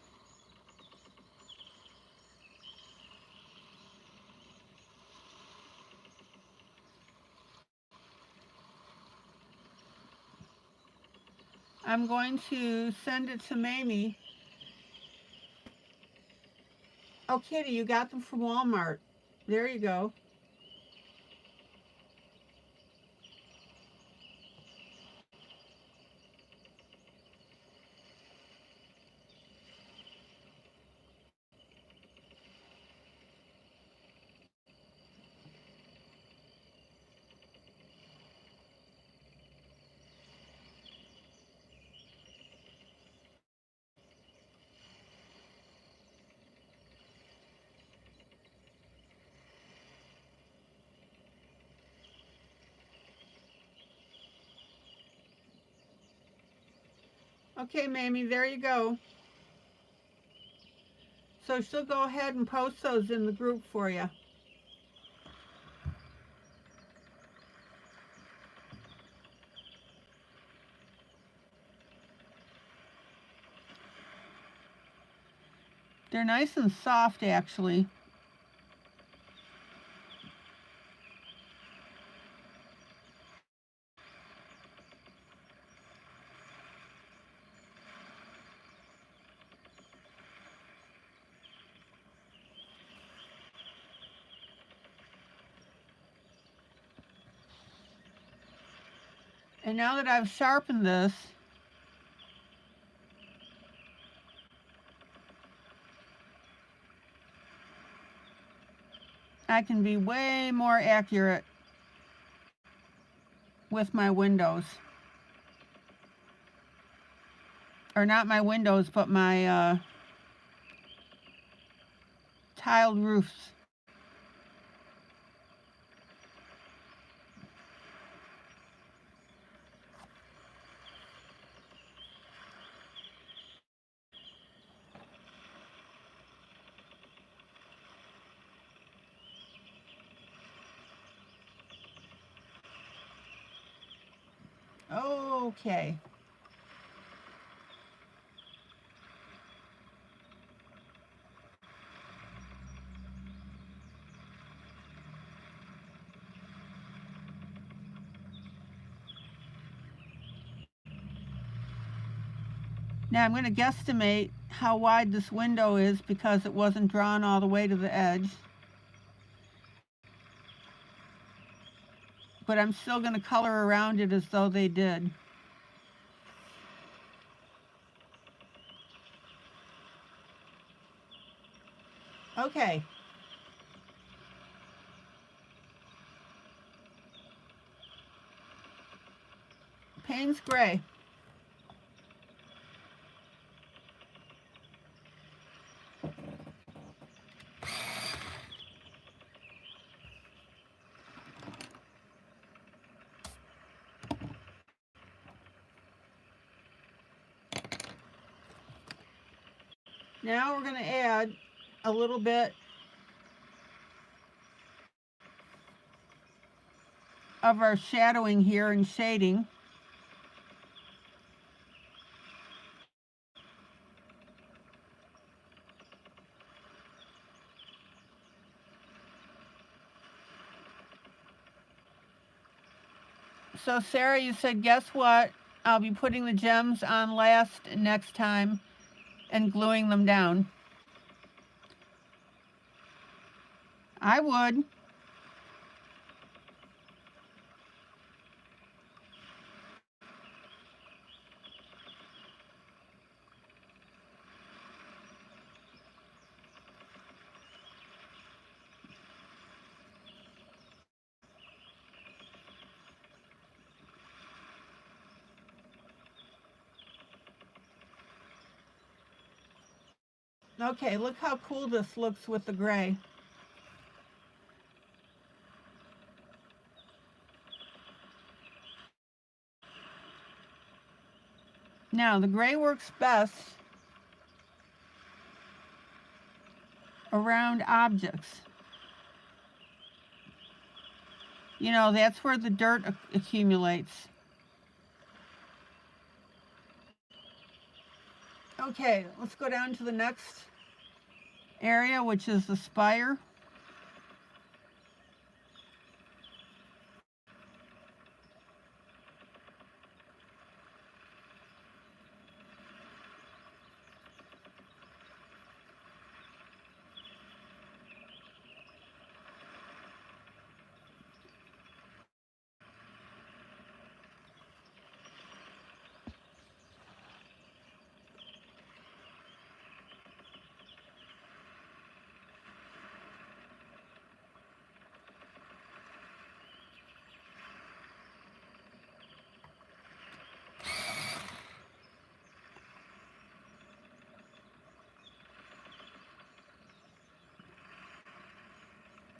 I'm going to send it to Mamie. Oh, Kitty, you got them from Walmart. There you go. Okay, Mamie, there you go. So she'll go ahead and post those in the group for you. They're nice and soft, actually. And now that I've sharpened this, I can be way more accurate with my windows. Or not my windows, but my tiled roofs. Okay. Now I'm going to guesstimate how wide this window is because it wasn't drawn all the way to the edge. But I'm still going to color around it as though they did. Okay. Payne's Gray. Now we're going to add a little bit of our shadowing here and shading. So Sarah, you said, guess what? I'll be putting the gems on last next time and gluing them down. I would. Okay, look how cool this looks with the gray. Now, the gray works best around objects. You know, that's where the dirt accumulates. Okay, let's go down to the next area, which is the spire.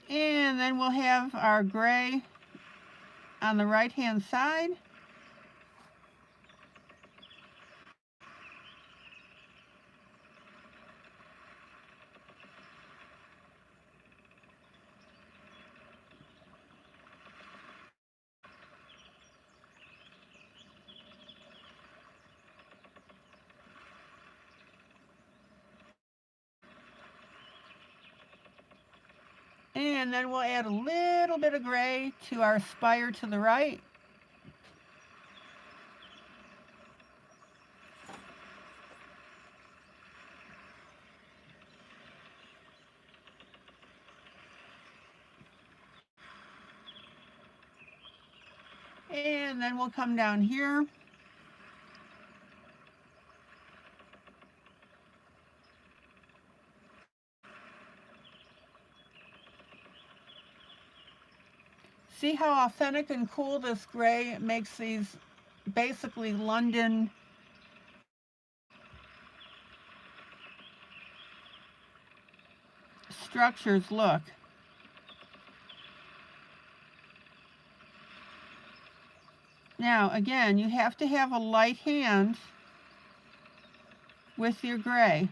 And then we'll have our gray on the right-hand side. And then we'll add a little bit of gray to our spire to the right. And then we'll come down here. See how authentic and cool this gray makes these basically London structures look. Now, again, you have to have a light hand with your gray.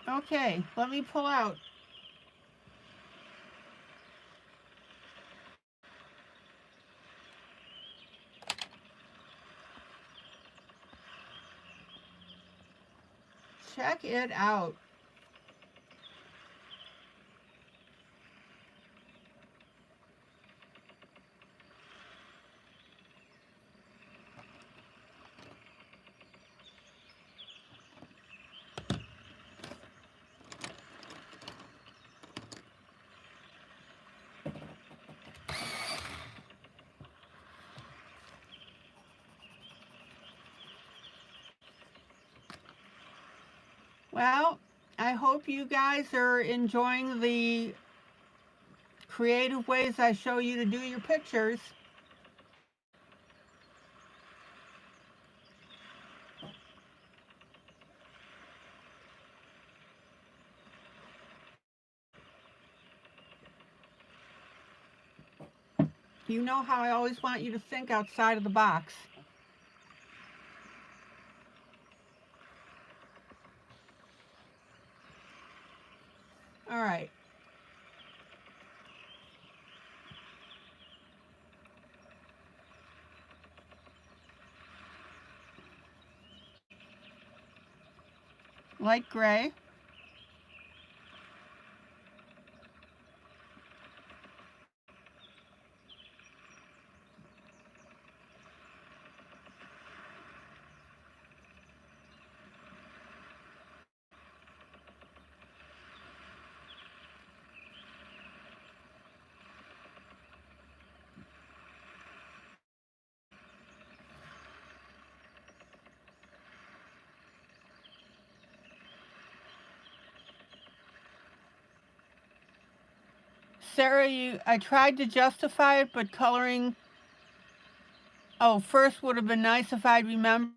Okay, let me pull out. Check it out. Well, I hope you guys are enjoying the creative ways I show you to do your pictures. You know how I always want you to think outside of the box. All right. Light gray. Sarah, I tried to justify it, but coloring, oh, first would have been nice if I'd remember.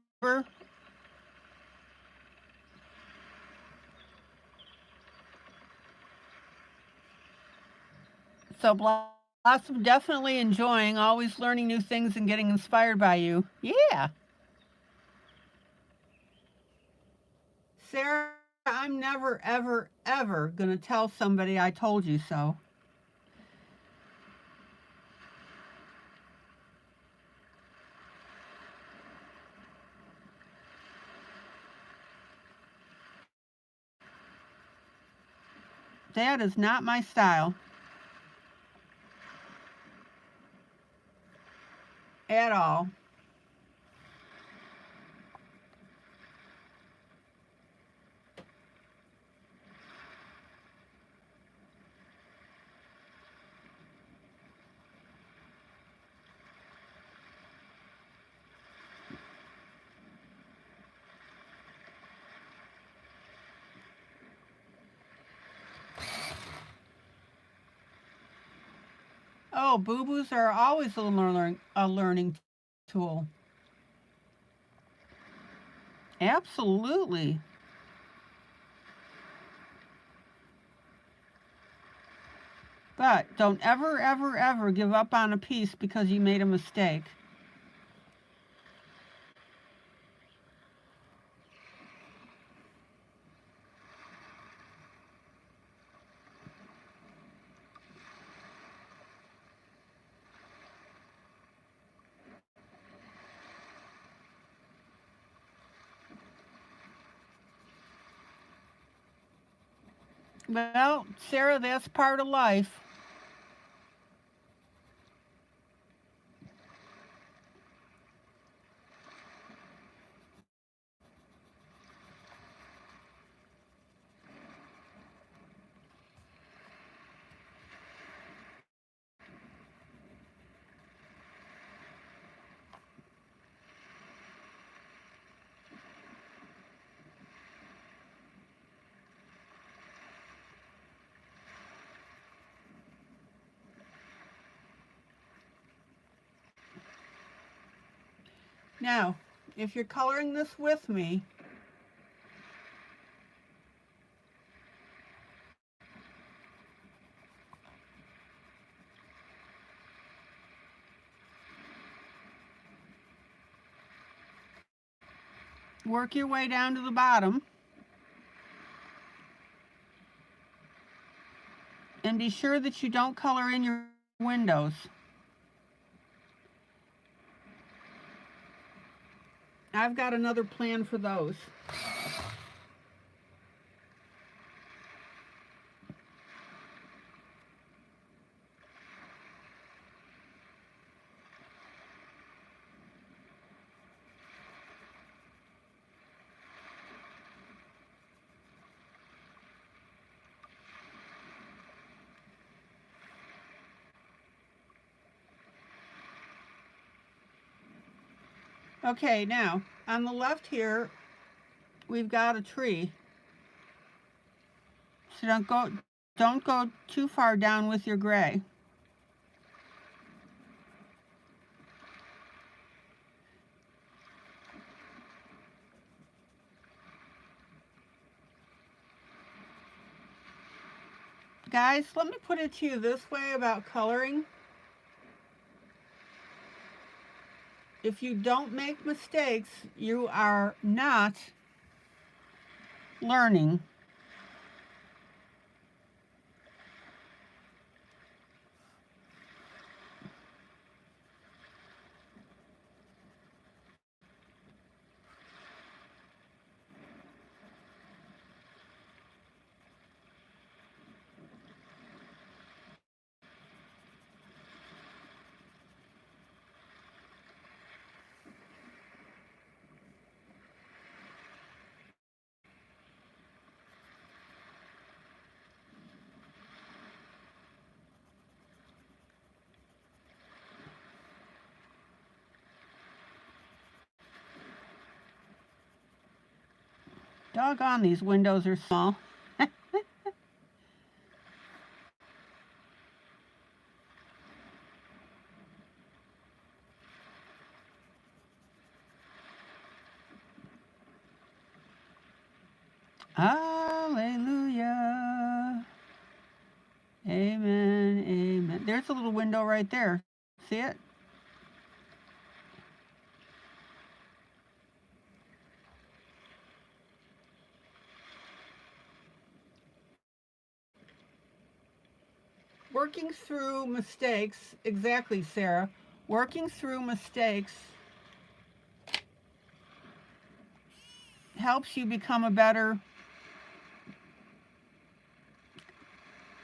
So Blossom, definitely enjoying, always learning new things and getting inspired by you. Yeah. Sarah, I'm never, ever, ever going to tell somebody I told you so. That is not my style. At all. Oh, boo-boos are always a learning tool. Absolutely. But don't ever, ever, ever give up on a piece because you made a mistake. Well, Sarah, that's part of life. Now, if you're coloring this with me, work your way down to the bottom. And be sure that you don't color in your windows. I've got another plan for those. Okay, now on the left here, we've got a tree. So don't go too far down with your gray. Guys, let me put it to you this way about coloring. If you don't make mistakes, you are not learning. Doggone, these windows are small. Hallelujah. Amen, amen. There's a little window right there. See it? Working through mistakes, exactly, Sarah. Working through mistakes helps you become a better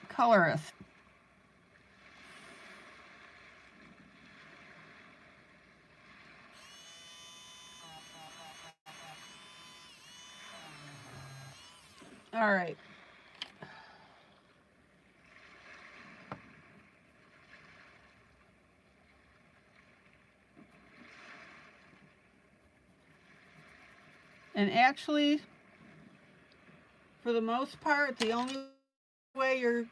colorist. All right. And actually, for the most part, the only way you're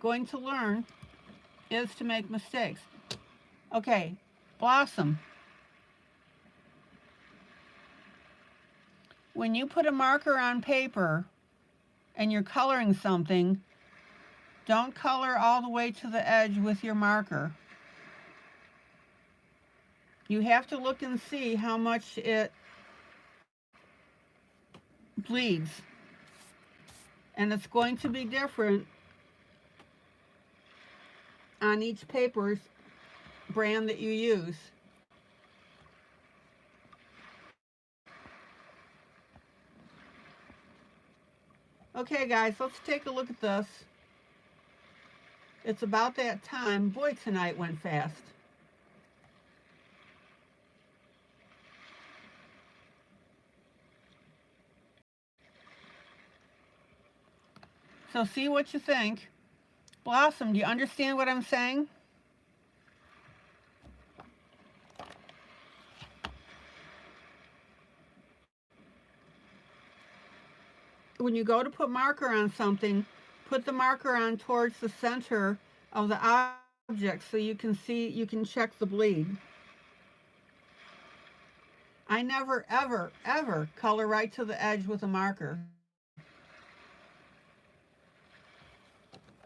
going to learn is to make mistakes. Okay, Blossom. When you put a marker on paper and you're coloring something, don't color all the way to the edge with your marker. You have to look and see how much it bleeds. And it's going to be different on each paper's brand that you use. Okay, guys, let's take a look at this. It's about that time. Boy, tonight went fast. So see what you think. Blossom, do you understand what I'm saying? When you go to put marker on something, put the marker on towards the center of the object so you can see, you can check the bleed. I never, ever, ever color right to the edge with a marker.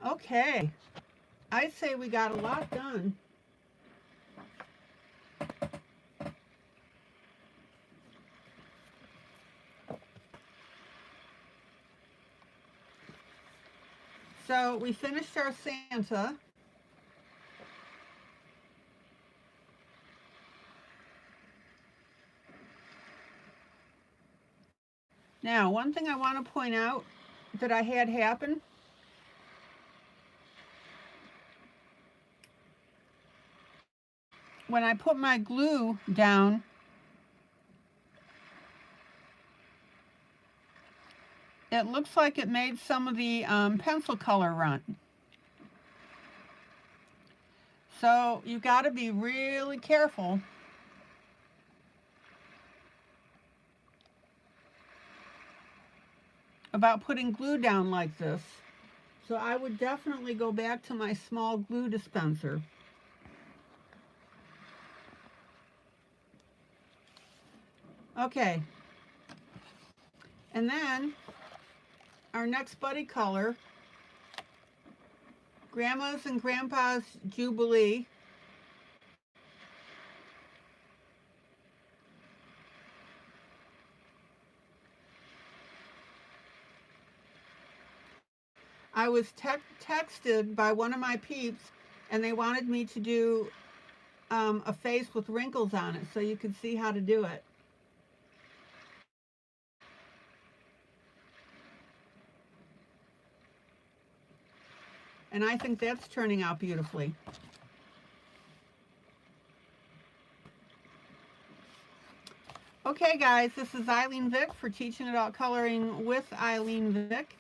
Okay, I'd say we got a lot done. So we finished our Santa. Now, one thing I want to point out that I had happen. When I put my glue down, it looks like it made some of the pencil color run. So you've got to be really careful. about putting glue down like this. So I would definitely go back to my small glue dispenser. Okay. And then our next buddy color, Grandma's and Grandpa's Jubilee. I was texted by one of my peeps, and they wanted me to do a face with wrinkles on it so you could see how to do it. And I think that's turning out beautifully. Okay, guys, this is ILene Vick for Teaching Adult Coloring with ILene Vick.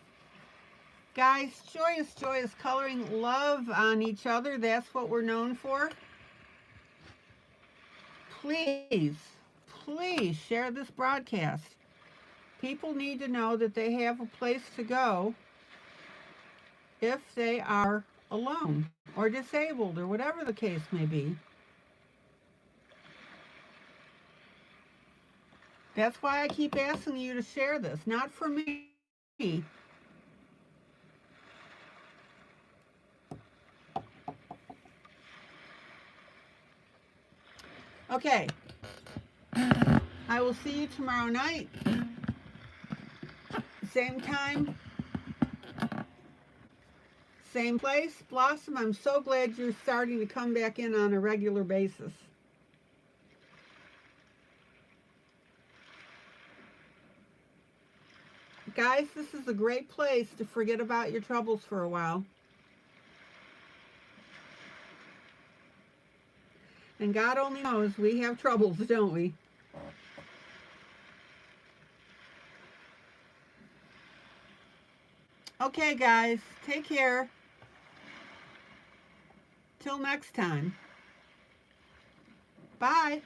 Guys, joyous, joyous coloring, love on each other. That's what we're known for. Please, please share this broadcast. People need to know that they have a place to go if they are alone or disabled or whatever the case may be. That's why I keep asking you to share this, not for me. Okay. I will see you tomorrow night. Same time. Same place. Blossom, I'm so glad you're starting to come back in on a regular basis. Guys, this is a great place to forget about your troubles for a while. And God only knows we have troubles, don't we? Okay, guys, take care. Till next time. Bye.